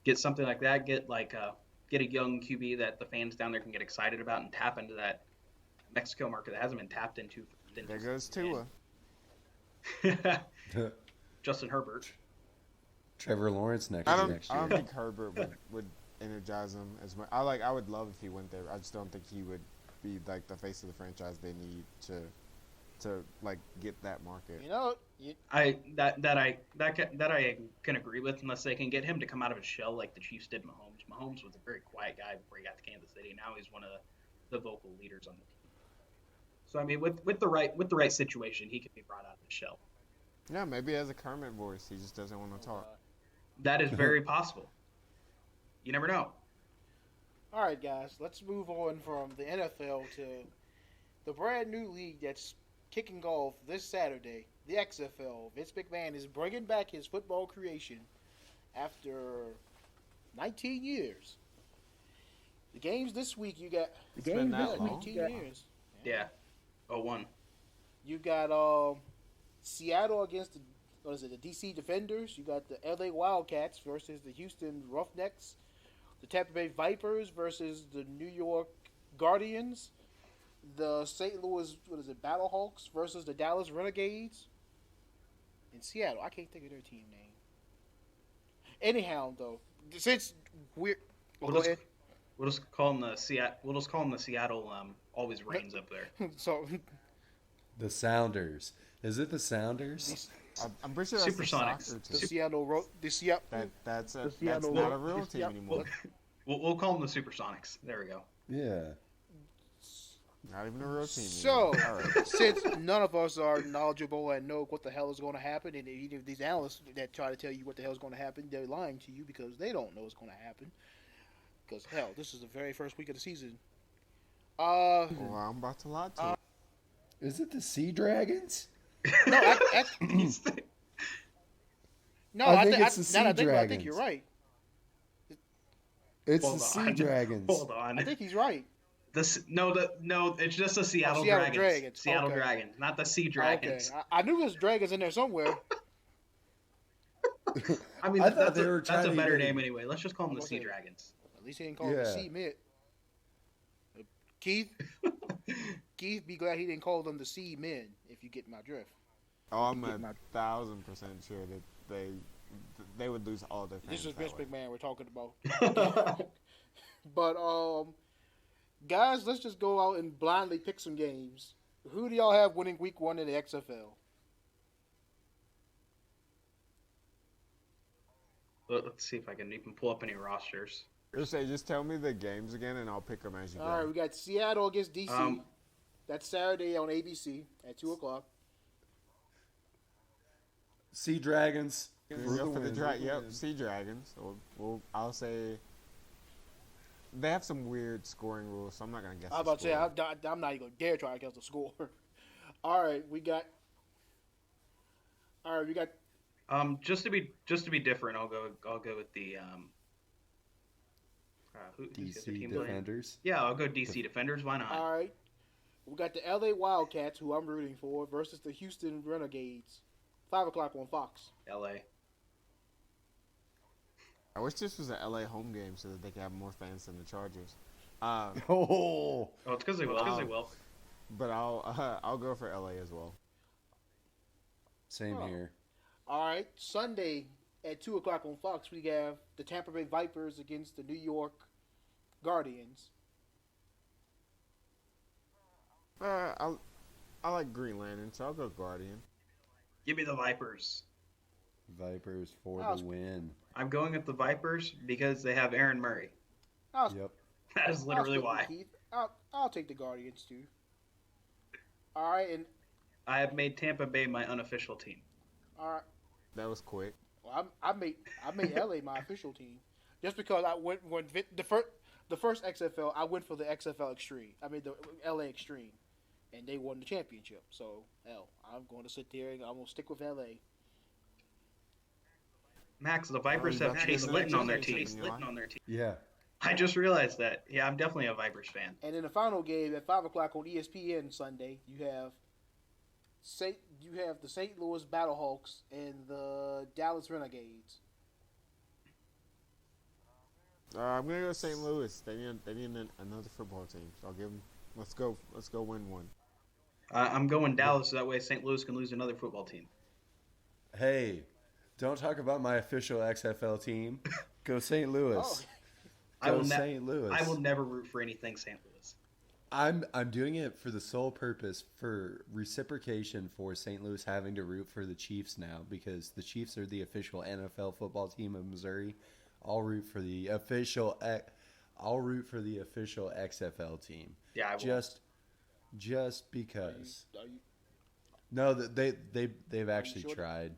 Get something like that. Get a young QB that the fans down there can get excited about and tap into that Mexico market that hasn't been tapped into. There goes Tua. Justin Herbert. Trevor Lawrence next year. I don't think Herbert would energize him as much. I would love if he went there. I just don't think he would be like the face of the franchise they need to like get that market. You know, I can agree with, unless they can get him to come out of his shell like the Chiefs did Mahomes. Mahomes was a very quiet guy before he got to Kansas City. Now he's one of the vocal leaders on the team. So I mean, with the right situation, he could be brought out of the shell. Yeah, maybe he has a Kermit voice. He just doesn't want to talk. That is very possible. You never know. All right, guys, let's move on from the NFL to the brand new league that's kicking off this Saturday, the XFL. Vince McMahon is bringing back his football creation after 19 years. The games this week, you got... The games this week, 19 years. Yeah. 0-1. You got Seattle against the DC Defenders. You got the LA Wildcats versus the Houston Roughnecks. The Tampa Bay Vipers versus the New York Guardians. The St. Louis, Battlehawks versus the Dallas Renegades. In Seattle. I can't think of their team name. Anyhow, though, since we'll just call them the Seattle always rains up there. So the Sounders. Is it the Sounders? I'm pretty sure that's Supersonics. That's not a real team anymore. We'll call them the Supersonics. There we go. Yeah. Not even a real team. So, since none of us are knowledgeable and know what the hell is going to happen, and even these analysts that try to tell you what the hell is going to happen, they're lying to you because they don't know what's going to happen. Because, hell, this is the very first week of the season. Well, I'm about to lie to you. Is it the Sea Dragons? No, I think it's the Sea Dragons. I think you're right. It's the Sea Dragons. Hold on. I think he's right. No, it's just the Seattle Dragons. Seattle Dragons, not the Sea Dragons. Okay. I knew there's dragons in there somewhere. I mean, that's a better name anyway. Let's just call them the Sea Dragons. At least he didn't call them the Sea Mitt. Keith, be glad he didn't call them the Sea Men, if you get my drift. Oh, I'm 1,000% sure that they would lose all their fans. This is Vince McMahon we're talking about. But, guys, let's just go out and blindly pick some games. Who do y'all have winning week 1 in the XFL? Let's see if I can even pull up any rosters. Just tell me the games again, and I'll pick them as you go. All right, we got Seattle against DC. That's Saturday on ABC at 2 o'clock. Sea Dragons. Yep, Sea Dragons. I'll say they have some weird scoring rules, so I'm not gonna guess. I'm about to say I'm not even gonna dare try to guess the score. All right, we got. Just to be different, I'll go with the DC Defenders. Yeah, I'll go DC Defenders. Why not? All right, we got the LA Wildcats, who I'm rooting for, versus the Houston Renegades. 5 o'clock on Fox. LA. I wish this was an LA home game so that they could have more fans than the Chargers. It's because they will. But I'll go for LA as well. Same here. All right, Sunday at 2 o'clock on Fox, we have the Tampa Bay Vipers against the New York Guardians. I like Green Lantern, so I'll go Guardian. Give me the Vipers. Vipers for the win. I'm going with the Vipers because they have Aaron Murray. Yep. That is literally why. I'll take the Guardians too. All right, and I have made Tampa Bay my unofficial team. All right. That was quick. Well, I made LA my official team just because I went when the first XFL I went for the XFL Extreme. I mean the LA Extreme, and they won the championship. So hell, I'm going to sit there and I'm going to stick with LA. Max, the Vipers have Chase Litton on their team. Yeah. I just realized that. Yeah, I'm definitely a Vipers fan. And in the final game at 5 o'clock on ESPN Sunday, you have the St. Louis Battlehawks and the Dallas Renegades. I'm gonna go St. Louis. They need another football team. So I'll give them. Let's go win one. I'm going Dallas, so that way St. Louis can lose another football team. Hey, don't talk about my official XFL team. Go St. Louis. Go St. Louis. I will never root for anything St. Louis. I'm doing it for the sole purpose for reciprocation for St. Louis having to root for the Chiefs now because the Chiefs are the official NFL football team of Missouri. I'll root for the official XFL team. Yeah, I will. Just because. No, they've actually tried.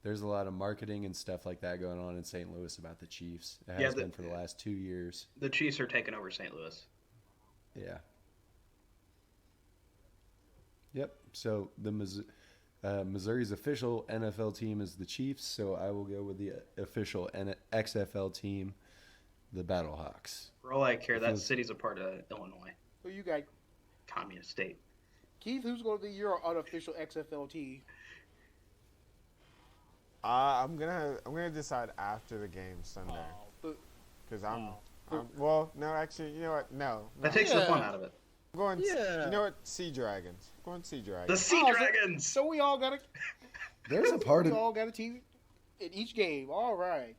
There's a lot of marketing and stuff like that going on in St. Louis about the Chiefs. It has been for the last 2 years. The Chiefs are taking over St. Louis. Yeah. Yep. So the Missouri's official NFL team is the Chiefs. So I will go with the official XFL team, the Battlehawks. For all I care, that city's a part of Illinois. Who you got? Communist state. Keith, who's going to be your unofficial XFL team? I'm gonna decide after the game Sunday. Because well, no, actually, you know what? No. That takes the fun out of it. I'm going. You know what? Sea Dragons. I'm going Sea Dragons. The Sea Dragons. So we all got a. There's a part of. We all got a team in each game. All right.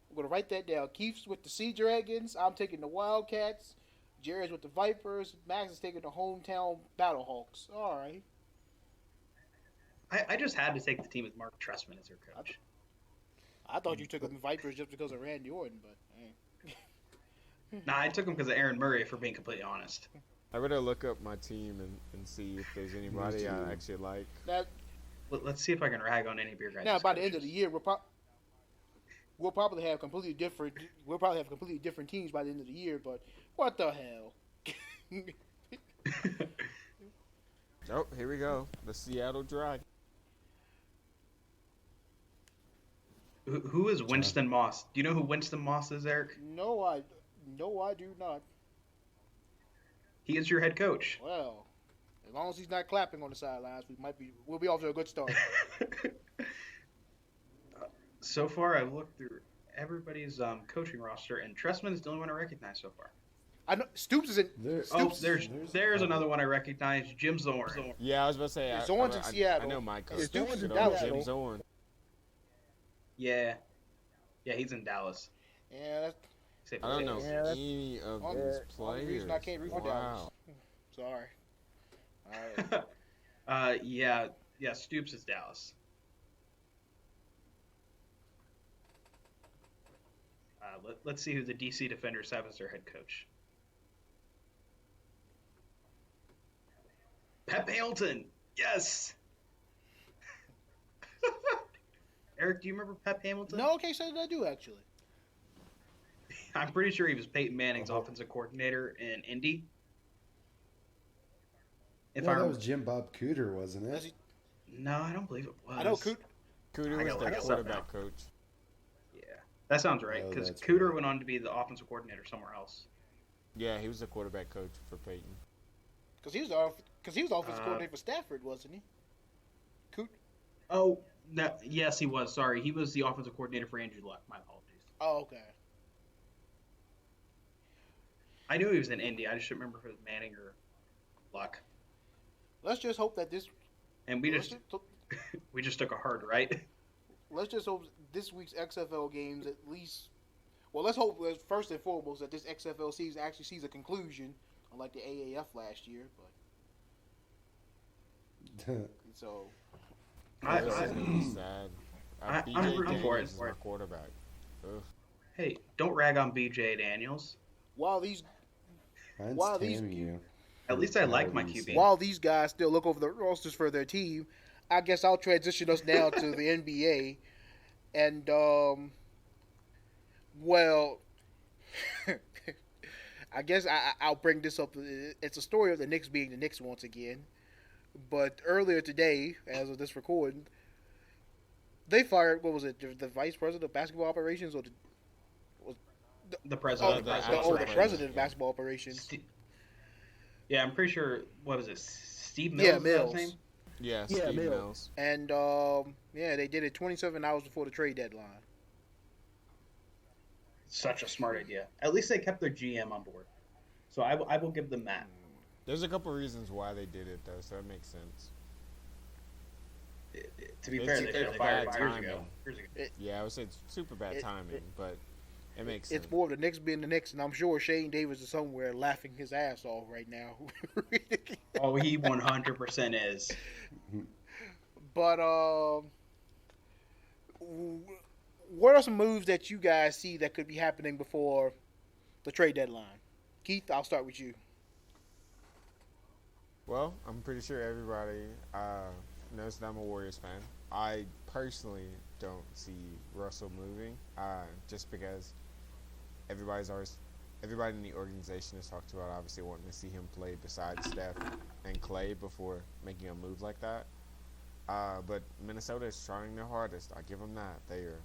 I'm gonna write that down. Keith's with the Sea Dragons. I'm taking the Wildcats. Jared's with the Vipers. Max is taking the hometown Battlehawks. All right. I just had to take the team with Mark Trestman as their coach. I thought you took the Vipers just because of Randy Orton, but hey. Nah, I took him because of Aaron Murray, for being completely honest. I better look up my team and see if there's anybody I actually like. Let's see if I can rag on any beer guys. Now, by the end of the year, we'll probably have completely different teams by the end of the year. But what the hell? Oh, here we go. The Seattle Dragons. Who is Winston Moss? Do you know who Winston Moss is, Eric? No, I do not. He is your head coach. Well, as long as he's not clapping on the sidelines, we'll be off to a good start. So far, I've looked through everybody's coaching roster, and Trestman is the only one I recognize so far. I know Stoops isn't. There's another one I recognize, Jim Zorn. Yeah, I was about to say. Zorn's in Seattle. I know my coach. Stoops in Dallas. Jim Zorn. Yeah, he's in Dallas. Yeah, I don't know any of these players. Reason I can't root for Dallas. Sorry. All right. Yeah, Stoops is Dallas. Let's see who the DC Defenders have as their head coach. Pep Hamilton. Yes. Eric, do you remember Pep Hamilton? No, okay, so I do actually. I'm pretty sure he was Peyton Manning's offensive coordinator in Indy. That was Jim Bob Cooter, wasn't it? No, I don't believe it was. I know Cooter was the quarterback coach. Yeah, that sounds right, because Cooter went on to be the offensive coordinator somewhere else. Yeah, he was the quarterback coach for Peyton. Because he was the offensive coordinator for Stafford, wasn't he? Cooter? Oh, yes, he was. Sorry, he was the offensive coordinator for Andrew Luck. My apologies. Oh, okay. I knew he was in Indy. I just didn't remember if it was Manning or Luck. Let's just hope that this. And we just took a hard right. Let's just hope this week's XFL games at least. Well, let's hope first and foremost that this XFL season actually sees a conclusion, unlike the AAF last year. But so. I'm rooting for it. Is my quarterback. Ugh. Hey, don't rag on BJ Daniels. At least I like my QB. While these guys still look over the rosters for their team, I guess I'll transition us now to the NBA. And, well, I guess I'll bring this up. It's a story of the Knicks being the Knicks once again. But earlier today, as of this recording, they fired, what was it, the vice president of basketball operations or the president? The president of basketball operations. Yeah, I'm pretty sure. What was it? Steve Mills. Yeah, Mills. Name? Yeah, Steve Mills. And they did it 27 hours before the trade deadline. such a smart idea. At least they kept their GM on board. So I will give them that. There's a couple reasons why they did it, though, so it makes sense. To be fair, they fired 5 years ago. Yeah, I would say it's super bad timing, but it makes sense. It's more of the Knicks being the Knicks, and I'm sure Shane Davis is somewhere laughing his ass off right now. Oh, he 100% is. But what are some moves that you guys see that could be happening before the trade deadline? Keith, I'll start with you. Well, I'm pretty sure everybody knows that I'm a Warriors fan. I personally don't see Russell moving, just because everybody in the organization has talked about obviously wanting to see him play beside Steph and Clay before making a move like that. But Minnesota is trying their hardest. I give them that. They are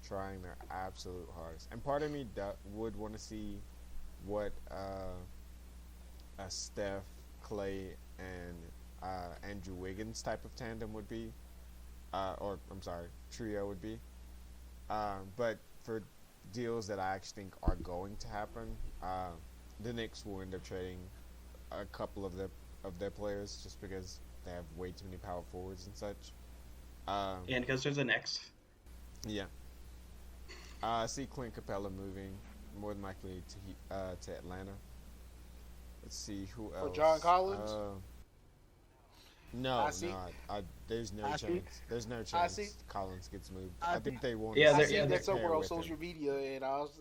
trying their absolute hardest. And part of me would want to see what a Steph, Clay, and Andrew Wiggins type of tandem would be. Trio would be. But for deals that I actually think are going to happen, the Knicks will end up trading a couple of their players just because they have way too many power forwards and such. And because there's an X. Yeah. I see Clint Capella moving more than likely to Atlanta. Let's see who else. Or John Collins? No. There's no chance. There's no chance Collins gets moved. I think they won't. I see that somewhere on social media, and I was.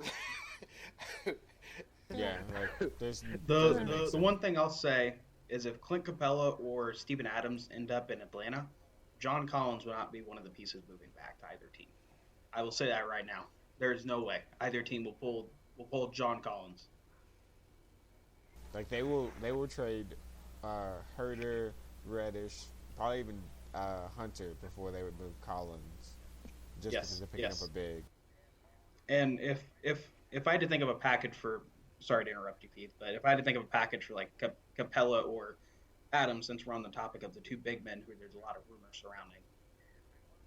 Yeah, like there's the one thing I'll say is if Clint Capella or Steven Adams end up in Atlanta, John Collins will not be one of the pieces moving back to either team. I will say that right now. There is no way either team will pull John Collins. Like they will trade Herter, Reddish, probably even Hunter before they would move Collins, just because they're picking up a big. And if I had to think of a package for, sorry to interrupt you, Keith, but if I had to think of a package for like Capella or Adams, since we're on the topic of the two big men who there's a lot of rumors surrounding,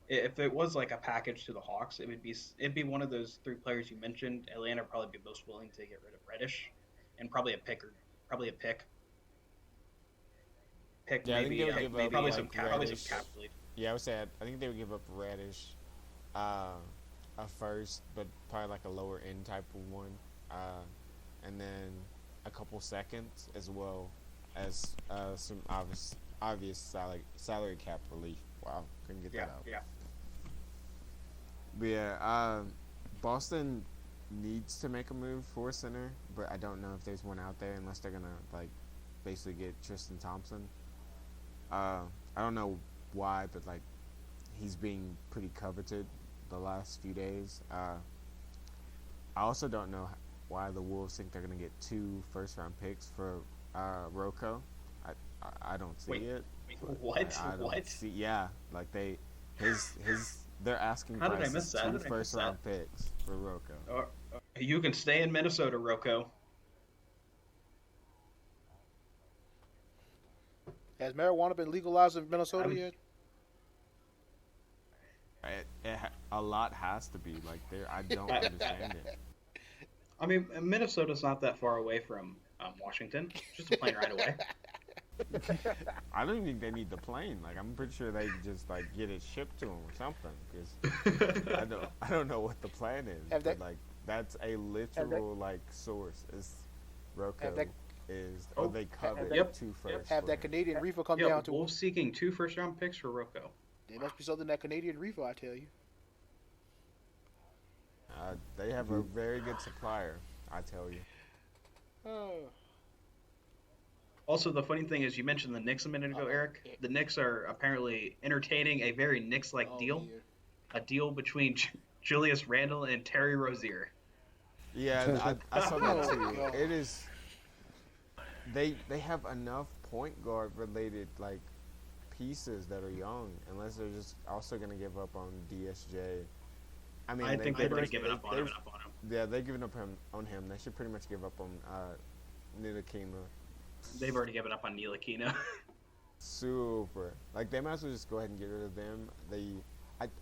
if it was like a package to the Hawks, it'd be one of those three players you mentioned. Atlanta would probably be most willing to get rid of Reddish, and probably a pick. Yeah, probably some cap lead. Yeah, I would say I think they would give up Reddish, a first, but probably like a lower end type of one, and then a couple seconds as well as some obvious salary cap relief. Wow, couldn't get that out. Yeah. But yeah, Boston needs to make a move for a center, but I don't know if there's one out there unless they're gonna like basically get Tristan Thompson. I don't know why, but like he's being pretty coveted the last few days. I also don't know why the Wolves think they're gonna get 2 first-round picks for Rocco. I don't see it. What? I don't see. Yeah, like they're asking How did I prices miss that? 2 first-round picks for Rocco. You can stay in Minnesota, Rocco. Has marijuana been legalized in Minnesota yet? A lot has to be like there. I don't understand it. I mean, Minnesota's not that far away from Washington. Just a plane ride away. I don't even think they need the plane. Like I'm pretty sure they just like get it shipped to them or something. Because I don't know what the plan is. But like that's a literal like source. Is Rocco is or they covered 2 first. Have that Canadian reefer come down to Wolves seeking 2 first-round picks for Rocco. There must be something that Canadian reefer, I tell you. They have a very good supplier, I tell you. Also, the funny thing is, you mentioned the Knicks a minute ago, Eric. The Knicks are apparently entertaining a very Knicks-like deal. A deal between Julius Randle and Terry Rozier. Yeah, I saw that too. It is. They have enough point guard related like pieces that are young, unless they're just also going to give up on DSJ. I mean, I think they've already given up on him. Yeah, they've given up on him. They should pretty much give up on Ntilikina. They've already given up on Ntilikina. Super. Like they might as well just go ahead and get rid of them.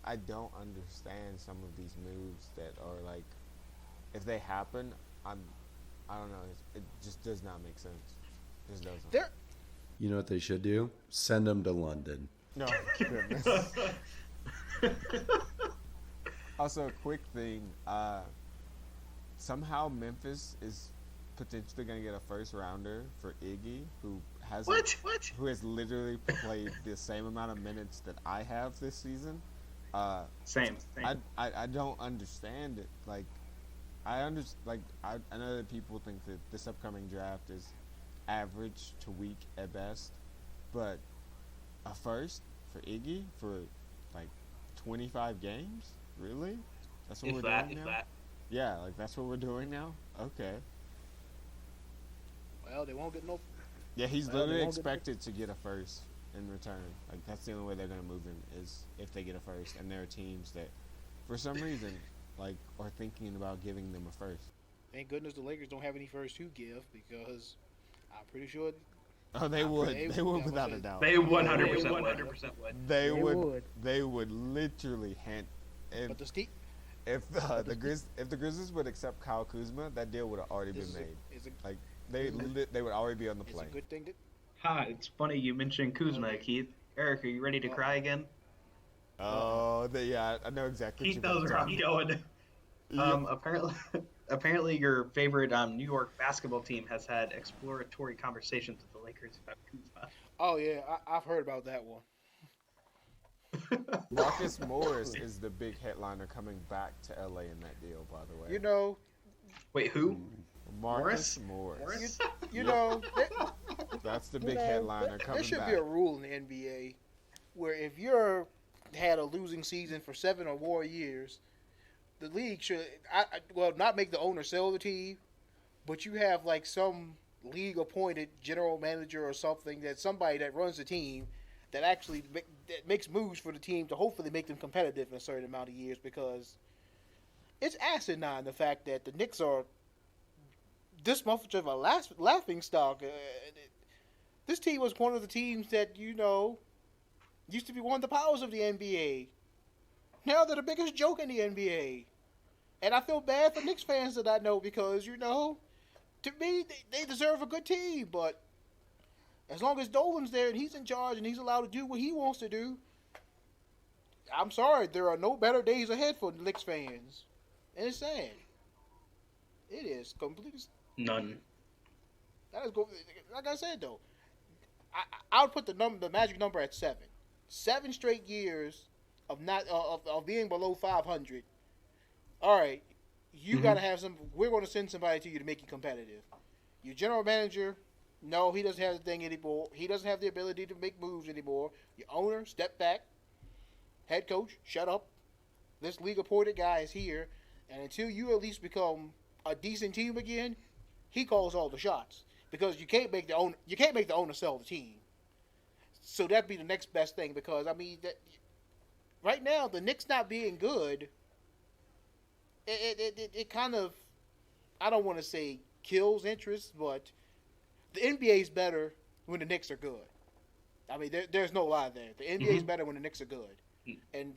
I don't understand some of these moves that are like if they happen, I don't know. It just does not make sense. It just doesn't. You know what they should do? Send them to London. No, goodness. Also, a quick thing. Somehow Memphis is potentially going to get a first rounder for Iggy, who has who has literally played the same amount of minutes that I have this season. Same. I don't understand it. Like, I know that people think that this upcoming draft is average to weak at best, but a first for Iggy for like 25 games? Really? That's what we're doing now? Yeah, like that's what we're doing now? Okay. Well, they won't get no. Yeah, he's literally expected to get a first in return. Like, that's the only way they're going to move him is if they get a first. And there are teams that, for some reason, like, are thinking about giving them a first. Thank goodness the Lakers don't have any first to give, because I'm pretty sure. Oh, they would. They would without a doubt. They 100% would. They would literally hand. But the Steve. If the Grizzlies would accept Kyle Kuzma, that deal would have already been made. They would already be on the plane. It's a good thing that. It's funny you mentioned Kuzma, Keith. Eric, are you ready to cry again? Yeah, I know exactly. Keith knows where I'm going. Apparently, your favorite New York basketball team has had exploratory conversations with the Lakers about Kuzma. Oh yeah, I've heard about that one. Marcus Morris is the big headliner coming back to LA in that deal, by the way. You know. Wait, who? Marcus Morris. You know. That's the big headliner coming back. There should be a rule in the NBA where if you're had a losing season for 7 or more years, the league should not make the owner sell the team, but you have like some league appointed general manager or something, that somebody that runs the team that actually that makes moves for the team to hopefully make them competitive in a certain amount of years, because it's asinine the fact that the Knicks are this much of a laughing stock. This team was one of the teams that, used to be one of the powers of the NBA. Now they're the biggest joke in the NBA. And I feel bad for Knicks fans that I know, because, to me, they deserve a good team. But as long as Dolan's there and he's in charge and he's allowed to do what he wants to do, I'm sorry, there are no better days ahead for the Knicks fans. And it's sad. It is completely... None. That is like I said, though, I would put the magic number at 7. 7 straight years of being below 500. All right, you gotta have some. We're going to send somebody to you to make you competitive. Your general manager, no, he doesn't have the thing anymore. He doesn't have the ability to make moves anymore. Your owner, step back. Head coach, shut up. This league appointed guy is here, and until you at least become a decent team again, he calls all the shots, because you can't make the owner sell the team. So that'd be the next best thing, because right now the Knicks not being good, it kind of, I don't want to say kills interest, but the NBA is better when the Knicks are good. I mean, there's no lie there. The NBA is better when the Knicks are good, and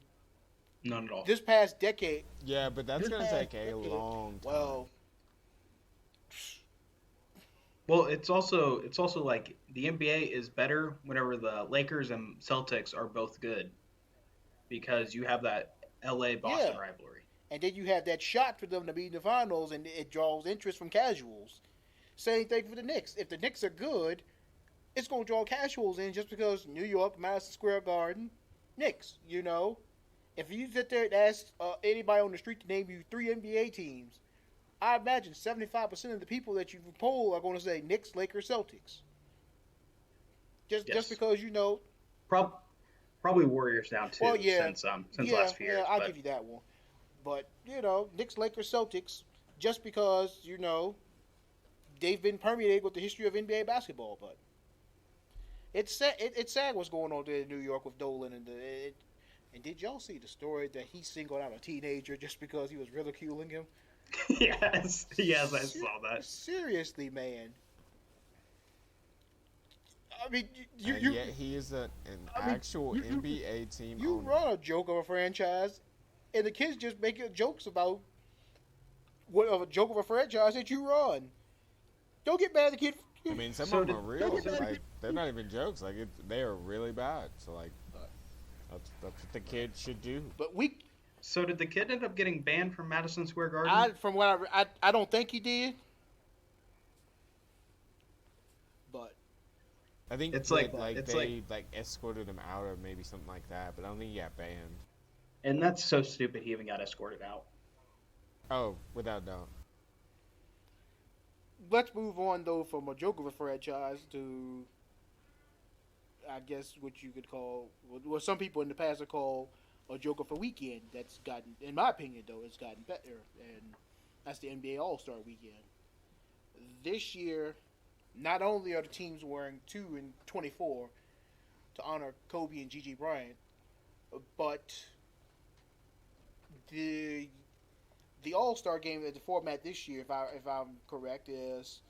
none at all. This past decade. Yeah, but that's gonna take a long time. Well, it's also like the NBA is better whenever the Lakers and Celtics are both good, because you have that LA-Boston rivalry. And then you have that shot for them to be in the finals, and it draws interest from casuals. Same thing for the Knicks. If the Knicks are good, it's going to draw casuals in, just because New York, Madison Square Garden, Knicks, If you sit there and ask anybody on the street to name you 3 NBA teams, I imagine 75% of the people that you poll are going to say Knicks, Lakers, Celtics. Just because probably Warriors down too. Well, since last few years. Yeah, I'll give you that one. But Knicks, Lakers, Celtics, just because they've been permeated with the history of NBA basketball. But it's sad what's going on there in New York with Dolan and did y'all see the story that he singled out a teenager just because he was ridiculing him? Yes, I saw that. Seriously, man. I mean, yet he is an actual NBA team owner. You run a joke of a franchise, and the kids just making jokes about what a joke of a franchise that you run. Don't get mad at the kid. I mean, some of them are real. Like, they're not even jokes. Like, they are really bad. So, like, that's what the kid should do. But So did the kid end up getting banned from Madison Square Garden? From what I don't think he did. But I think it's they escorted him out or maybe something like that. But I don't think he got banned. And that's so stupid. He even got escorted out. Oh, without doubt. Let's move on, though, from a joke of a franchise to, I guess, what you could call, what some people in the past have called a joke of a weekend. That's gotten, in my opinion, though, it's gotten better, and that's the NBA All-Star Weekend. This year, not only are the teams wearing 2 and 24 to honor Kobe and Gigi Bryant, but the All-Star game, the format this year, if I'm correct, is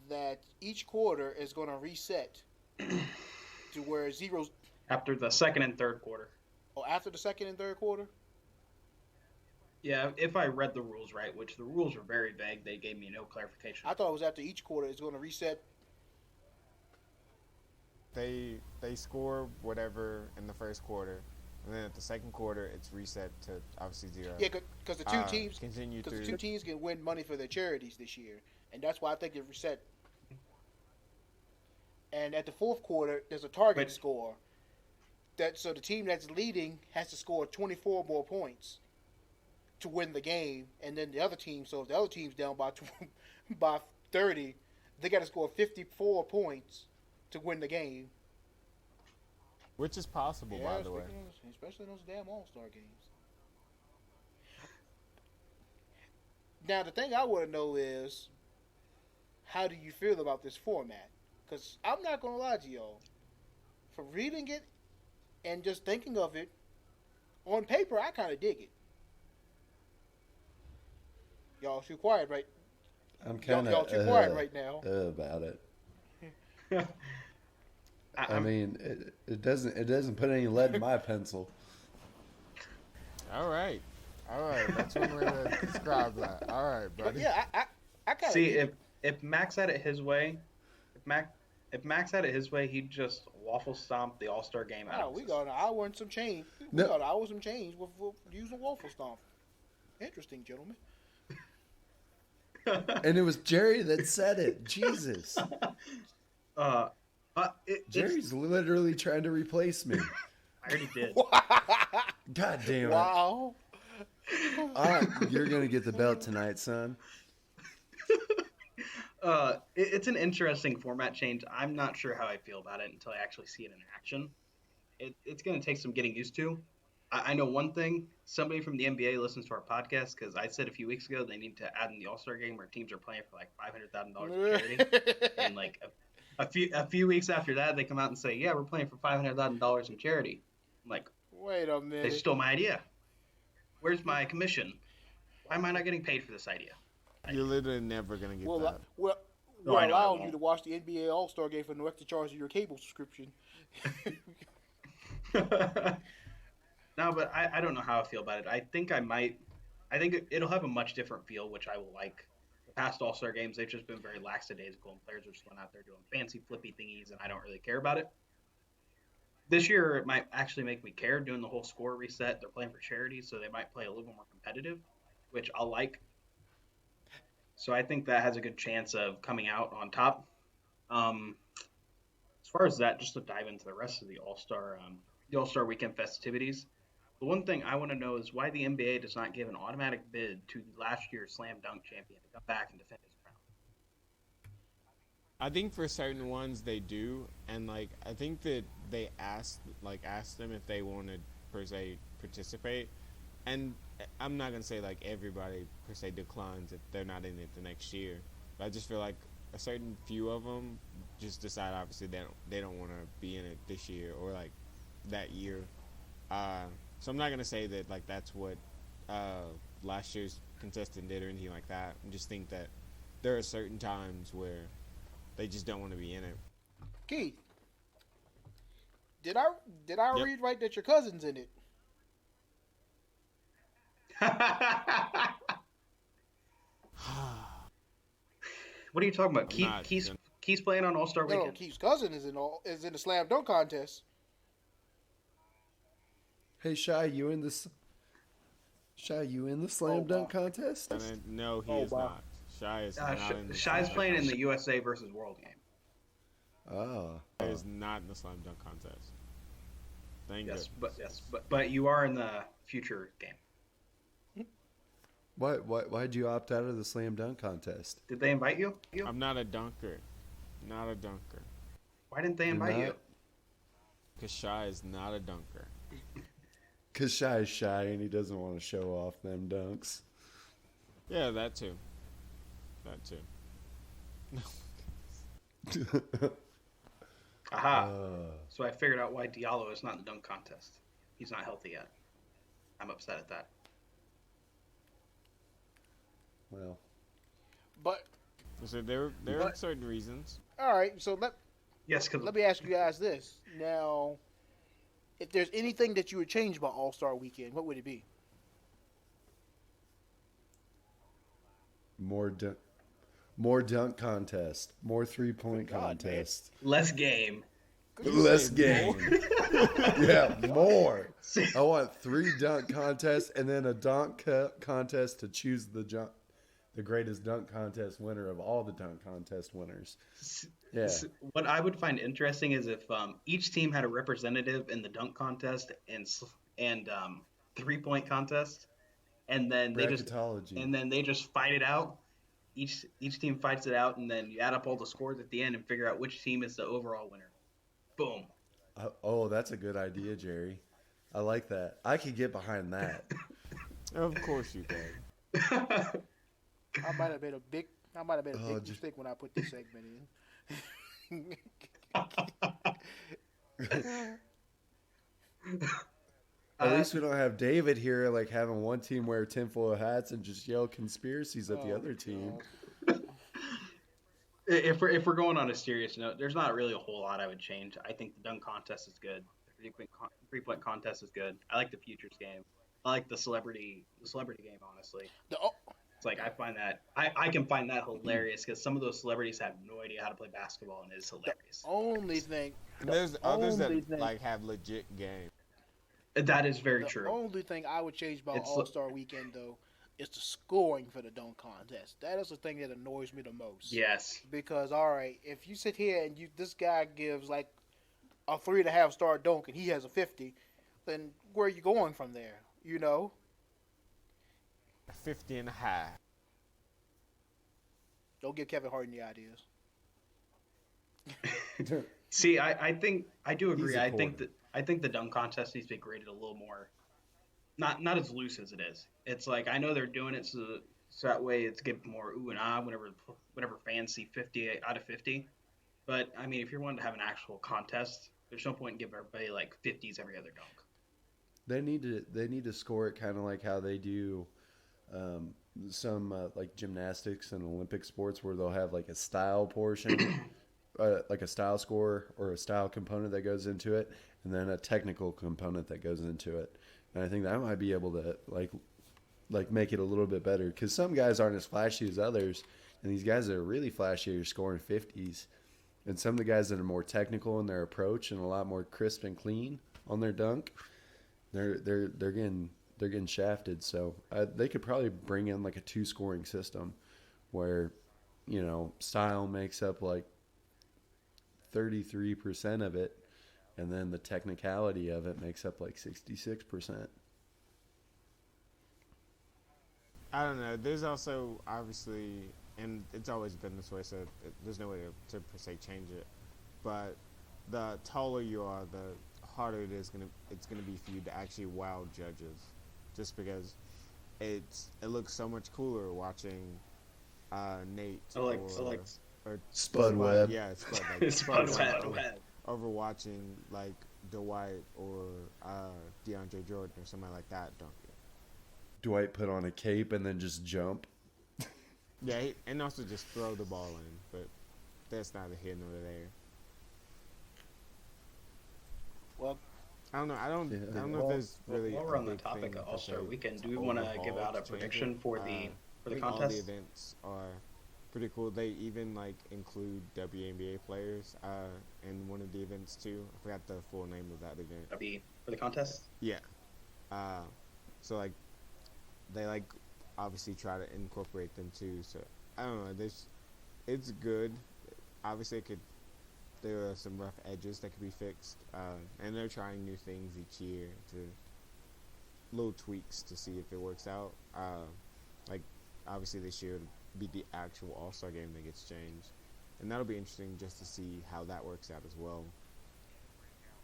that each quarter is going to reset to where zeros after the second and third quarter. Oh, after the second and third quarter? Yeah, if I read the rules right, which the rules were very vague, they gave me no clarification. I thought it was after each quarter it's going to reset. They score whatever in the first quarter. And then at the second quarter, it's reset to obviously 0. Yeah, because the two teams can win money for their charities this year, and that's why I think it reset. And at the fourth quarter, there's a target score. So the team that's leading has to score 24 more points to win the game, and then the other team. So if the other team's down by 30, they got to score 54 points to win the game. Which is possible, by the way. Especially in those damn All-Star games. Now, the thing I want to know is, how do you feel about this format? Because I'm not going to lie to y'all. From reading it and just thinking of it, on paper, I kind of dig it. Y'all too quiet, right? I'm kind of y'all too quiet right now. About it. I mean, it doesn't put any lead in my pencil. All right, that's one way to describe that. All right, buddy. But yeah, I kind of see if Max had it his way, if Max had it his way, he'd just waffle stomp the All-Star game out. We got an hour and some change. We got an hour and some change with using waffle stomp. Interesting, gentlemen. And it was Jerry that said it. Jesus. Jerry's literally trying to replace me. I already did. God damn it. Wow. You're going to get the belt tonight, son. It's an interesting format change. I'm not sure how I feel about it until I actually see it in action. It's going to take some getting used to. I know one thing. Somebody from the NBA listens to our podcast because I said a few weeks ago they need to add in the All-Star game where teams are playing for like $500,000 in charity. And like a few weeks after that, they come out and say, yeah, we're playing for $500,000 in charity. I'm like, wait a minute. They stole my idea. Where's my commission? Why am I not getting paid for this idea? You're literally never going to get that. We're allowing you to watch the NBA All-Star game for no extra charge of your cable subscription. No, but I don't know how I feel about it. I think it'll have a much different feel, which I will like. The past All-Star games, they've just been very lackadaisical, and players are just going out there doing fancy flippy thingies, and I don't really care about it. This year, it might actually make me care doing the whole score reset. They're playing for charity, so they might play a little bit more competitive, which I'll like. So I think that has a good chance of coming out on top. As far as that, just to dive into the rest of the All-Star Weekend festivities, the one thing I want to know is why the NBA does not give an automatic bid to last year's slam dunk champion to come back and defend his crown. I think for certain ones they do, and like I think that they asked them if they wanted per se participate, and I'm not gonna say like everybody per se declines if they're not in it the next year, but I just feel like a certain few of them just decide obviously they don't want to be in it this year or like that year. So I'm not gonna say that like that's what last year's contestant did or anything like that. I just think that there are certain times where they just don't want to be in it. Keith, did I read right that your cousin's in it? What are you talking about? Keith's playing on All-Star Weekend. No, Keith's cousin is in the slam dunk contest. Hey, Shy, you in the slam dunk contest? No, he is not. Shy is not in the Shy's playing in the USA versus World game. Oh. Shy is not in the slam dunk contest. Thank you. But you are in the future game. Why'd you opt out of the slam dunk contest? Did they invite you? I'm not a dunker. Not a dunker. Why didn't they invite you? Because Shy is not a dunker. Because Shy is shy and he doesn't want to show off them dunks. Yeah, that too. Aha. So I figured out why Diallo is not in the dunk contest. He's not healthy yet. I'm upset at that. Well. But. So there are certain reasons. All right, so let me ask you guys this. Now, if there's anything that you would change about All-Star Weekend, what would it be? More dunk contest. More 3-point contest. Less game. Less game. Yeah, more. I want 3 dunk contests and then a dunk contest to choose the greatest dunk contest winner of all the dunk contest winners. Yeah. What I would find interesting is if each team had a representative in the dunk contest and 3-point contest, and then they just fight it out. Each team fights it out, and then you add up all the scores at the end and figure out which team is the overall winner. Boom. Oh, that's a good idea, Jerry. I like that. I could get behind that. Of course you can. I might have been a big mistake when I put this segment in. At least we don't have David here, like having one team wear tinfoil hats and just yell conspiracies at the other team. If we're going on a serious note, there's not really a whole lot I would change. I think the dunk contest is good. The 3-point contest is good. I like the futures game. I like the celebrity game, honestly. It's like I can find that hilarious because some of those celebrities have no idea how to play basketball, and it's hilarious. The only thing. There's others that like have legit game. That is very true. The only thing I would change about All-Star Weekend, though, is the scoring for the dunk contest. That is the thing that annoys me the most. Yes. Because, all right, if you sit here and this guy gives like a 3.5-star dunk and he has a 50, then where are you going from there? You know? 50 and a half. Don't give Kevin Hart any ideas. See, I do agree. I think the dunk contest needs to be graded a little more, not as loose as it is. It's like I know they're doing it so that way it's get more ooh and ah whenever fans see 50 out of 50. But I mean, if you're wanting to have an actual contest, there's no point in giving everybody like 50s every other dunk. They need to score it kind of like how they do some like gymnastics and Olympic sports where they'll have like a style portion. Like a style score or a style component that goes into it, and then a technical component that goes into it. And I think that might be able to like make it a little bit better because some guys aren't as flashy as others, and these guys that are really flashy are scoring 50s, and some of the guys that are more technical in their approach and a lot more crisp and clean on their dunk, they're getting shafted. So they could probably bring in like a 2-scoring system where style makes up like 33% of it, and then the technicality of it makes up like 66%. I don't know. There's also obviously, and it's always been this way, so there's no way to per se change it. But the taller you are, the harder it's gonna be for you to actually wow judges, just because it looks so much cooler watching Nate or Spud Webb. Yeah, Spud Webb. Over watching like Dwight or DeAndre Jordan or somebody like that, don't you? Dwight put on a cape and then just jump. Yeah, and also just throw the ball in, but that's neither here nor there. Well, I don't know. I don't know if there's really. While we're on the topic of All-Star Weekend, do we want to give out a prediction for the for the I think contest. all the events are pretty cool. They even like include WNBA players in one of the events too. I forgot the full name of that event. For the contest. Yeah. So like they like obviously try to incorporate them too. So I don't know. It's good. Obviously, there are some rough edges that could be fixed, and they're trying new things each year to little tweaks to see if it works out. Like obviously this year it'll be the actual All-Star game that gets changed, and that'll be interesting just to see how that works out as well.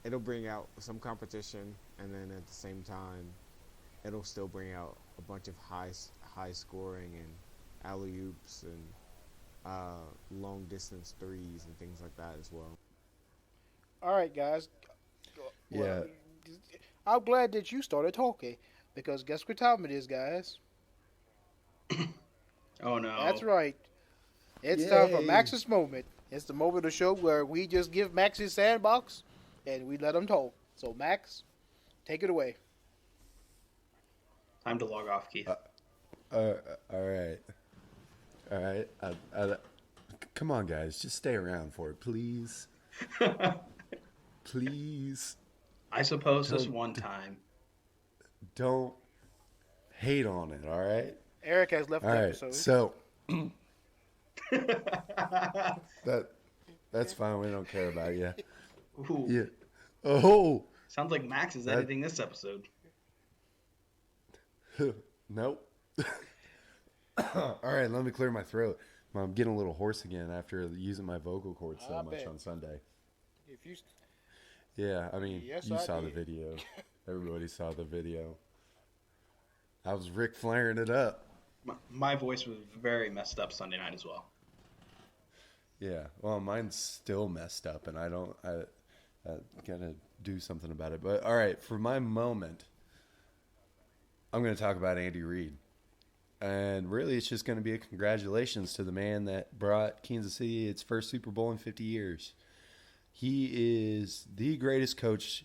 It'll bring out some competition, and then at the same time, it'll still bring out a bunch of high scoring and alley oops and long distance threes and things like that as well. All right, guys. Yeah. I'm glad that you started talking because guess what time it is, guys? Oh no. That's right. It's time for Max's moment. It's the moment of the show where we just give Max his sandbox and we let him talk. So Max, take it away. Time to log off, Keith. All right. Come on, guys. Just stay around for it, please. Please. I suppose this one time. Don't hate on it, all right? Eric has left the episode. So that's fine. We don't care about you. Ooh. Yeah. Oh. Sounds like Max is editing this episode. Nope. All right, let me clear my throat. I'm getting a little hoarse again after using my vocal cords so much on Sunday. Yeah, I mean, you saw the video. Everybody saw the video. I was Ric Flairing it up. My voice was very messed up Sunday night as well. Yeah, well, mine's still messed up, and I gotta do something about it. But all right, for my moment, I'm going to talk about Andy Reid. And really, it's just going to be a congratulations to the man that brought Kansas City its first Super Bowl in 50 years. He is the greatest coach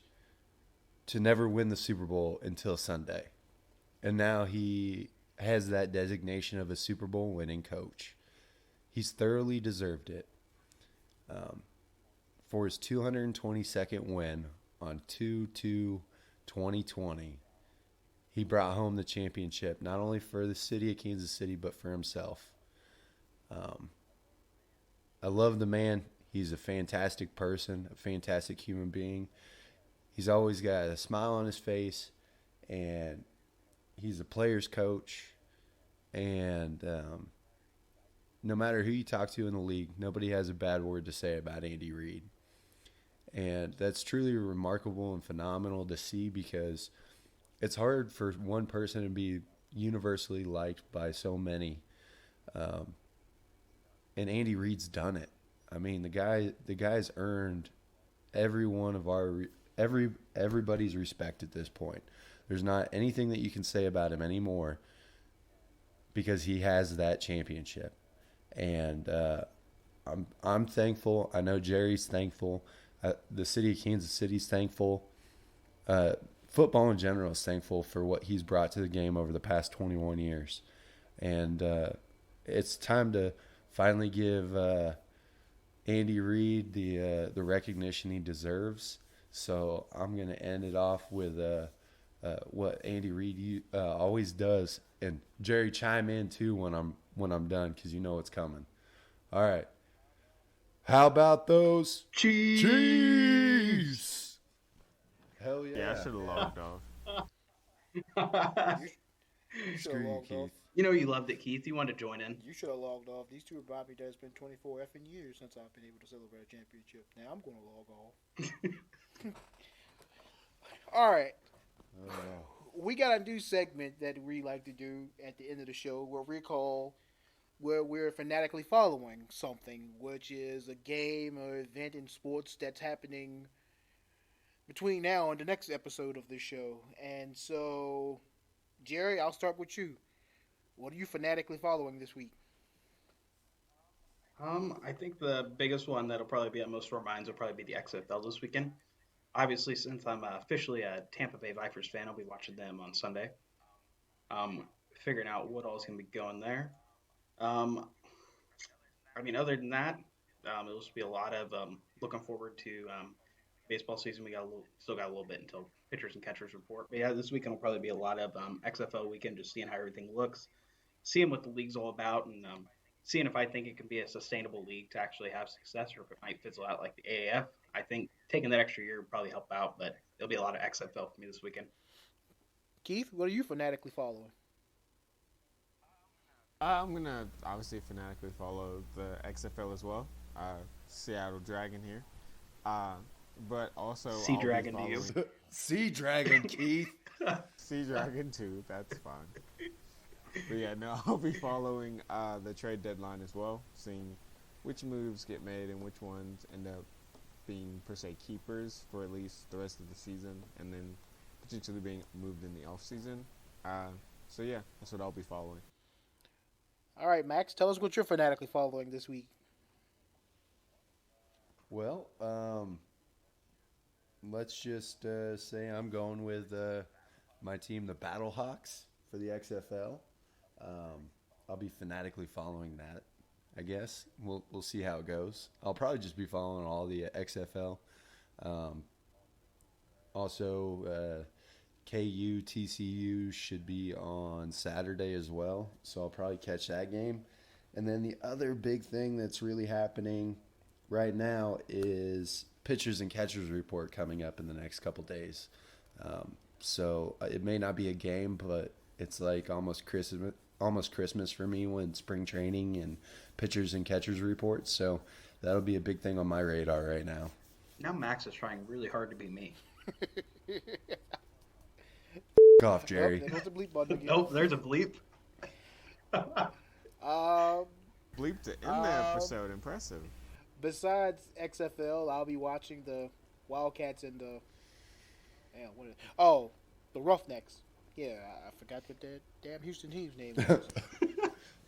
to never win the Super Bowl until Sunday. And now he has that designation of a Super Bowl winning coach. He's thoroughly deserved it. For his 222nd win on 2/2/2020, he brought home the championship, not only for the city of Kansas City, but for himself. I love the man. He's a fantastic person, a fantastic human being. He's always got a smile on his face, and he's a player's coach. And no matter who you talk to in the league, nobody has a bad word to say about Andy Reid. And that's truly remarkable and phenomenal to see because it's hard for one person to be universally liked by so many. And Andy Reid's done it. I mean, the guy's earned everybody's respect at this point. There's not anything that you can say about him anymore because he has that championship. And I'm thankful. I know Jerry's thankful. The city of Kansas City's thankful. Football in general is thankful for what he's brought to the game over the past 21 years. And it's time to finally give Andy Reid the recognition he deserves. So I'm going to end it off with what Andy Reid always does. And Jerry, chime in too when I'm done because you know what's coming. All right. How about those Chiefs? Hell yeah. Yeah, I should have logged off. Screw you, Keith. You know you loved it, Keith. You wanted to join in. You should have logged off. These two have brought me that it's been 24 effing years since I've been able to celebrate a championship. Now I'm going to log off. All right. We got a new segment that we like to do at the end of the show where we're fanatically following something, which is a game or event in sports that's happening between now and the next episode of this show. And so, Jerry, I'll start with you. What are you fanatically following this week? I think the biggest one that'll probably be at most of our minds will probably be the XFL this weekend. Obviously, since I'm officially a Tampa Bay Vipers fan, I'll be watching them on Sunday. figuring out what all is going to be going there. I mean, other than that, it'll just be a lot of looking forward to baseball season. Still got a little bit until pitchers and catchers report. But yeah, this weekend will probably be a lot of XFL weekend, just seeing how everything looks, seeing what the league's all about, and seeing if I think it can be a sustainable league to actually have success, or if it might fizzle out like the AAF. I think taking that extra year would probably help out, but there'll be a lot of XFL for me this weekend. Keith, what are you fanatically following? I'm gonna obviously fanatically follow the XFL as well. Seattle Dragon here, but also Sea Dragon to you. Sea Dragon, Keith. Sea Dragon too. That's fine. But yeah, no, I'll be following the trade deadline as well, seeing which moves get made and which ones end up being per se keepers for at least the rest of the season, and then potentially being moved in the off season. So yeah, that's what I'll be following. All right, Max, tell us what you're fanatically following this week. Well, let's just say I'm going with my team, the Battlehawks, for the XFL. I'll be fanatically following that, I guess. We'll see how it goes. I'll probably just be following all the XFL. Also, KU, TCU should be on Saturday as well, so I'll probably catch that game. And then the other big thing that's really happening right now is pitchers and catchers report coming up in the next couple days. So it may not be a game, but it's like almost Christmas for me when spring training and pitchers and catchers reports. So that'll be a big thing on my radar right now. Now Max is trying really hard to be me. Off, Jerry. Oh, there's a bleep button again. Nope, there's a bleep. Bleeped it in the episode. Impressive. Besides XFL, I'll be watching the Wildcats and the the Roughnecks. Yeah, I forgot what the damn Houston team's name is.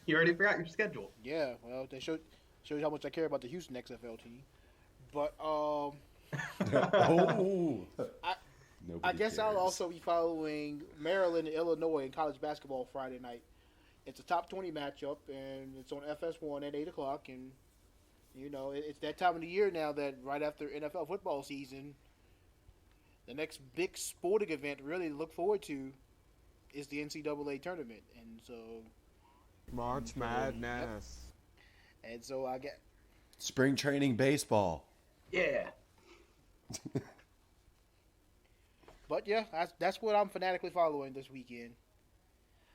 You already forgot your schedule. Yeah, well, they shows you how much I care about the Houston XFL team. But I guess cares. I'll also be following Maryland and Illinois in college basketball Friday night. It's a top 20 matchup, and it's on FS1 at 8 o'clock. And, you know, it's that time of the year now that right after NFL football season, the next big sporting event really to look forward to is the NCAA tournament. And so... March Madness. Yep. And so I get... Spring training baseball. Yeah. But yeah, that's what I'm fanatically following this weekend.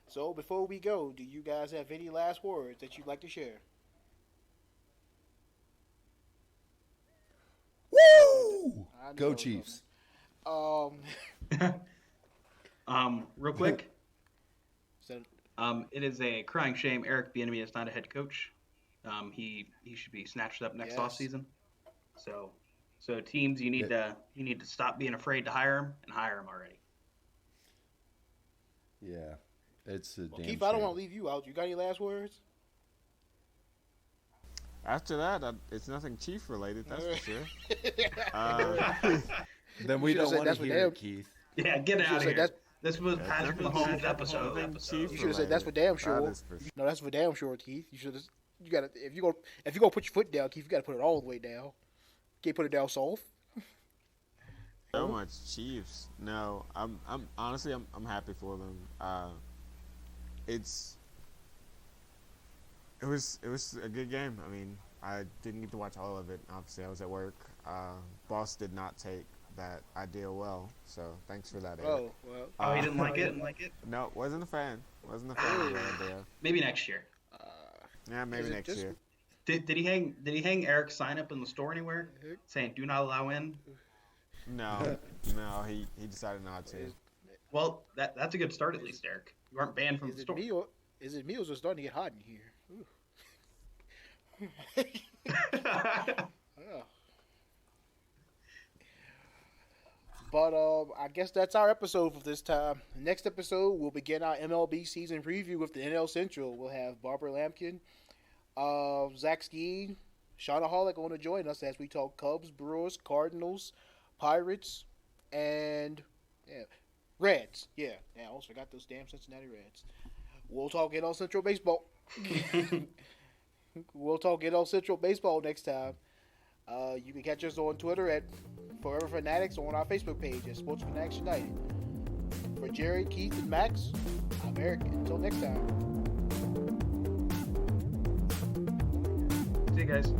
So before we go, do you guys have any last words that you'd like to share? Woo! Go Chiefs. Real quick. So, it is a crying shame Eric Bieniemy is not a head coach. He should be snatched up next offseason. So teams, you need to stop being afraid to hire him and hire him already. Yeah, it's a damn Keith, shame. I don't want to leave you out. You got any last words? After that, it's nothing Chief related. That's for sure. Then we don't want to hear it, Keith. Yeah, get out of here. This was Patrick Mahomes' episode. You should have said that's for damn sure. No, that's for damn sure, Keith. You should have. You got to if you go put your foot down, Keith. You got to put it all the way down. Can't put it down soft. So much Chiefs. No, I'm honestly I'm happy for them. It was a good game. I mean, I didn't get to watch all of it. Obviously, I was at work. Boss did not take that idea well, so thanks for that. Oh, well. He didn't like it? No, wasn't a fan. Wasn't a fan of that idea. Maybe next year. Yeah, maybe next year. Did he hang Eric's sign up in the store anywhere saying "Do not allow in"? No, he decided not to. Well, that's a good start at least, Eric. You aren't banned from the store. Is it me or is it starting to get hot in here? Oh. But I guess that's our episode for this time. Next episode, we'll begin our MLB season preview with the NL Central. We'll have Barbara Lampkin, Zach Skeen, Shauna Hollick going to join us as we talk Cubs, Brewers, Cardinals, Pirates, and Reds. Yeah, I almost forgot those damn Cincinnati Reds. We'll talk NL Central Baseball. We'll talk NL Central Baseball next time. You can catch us on Twitter at Forever Fanatics, or on our Facebook page at Sports Fanatics United. For Jerry, Keith, and Max, I'm Eric. Until next time. See you guys.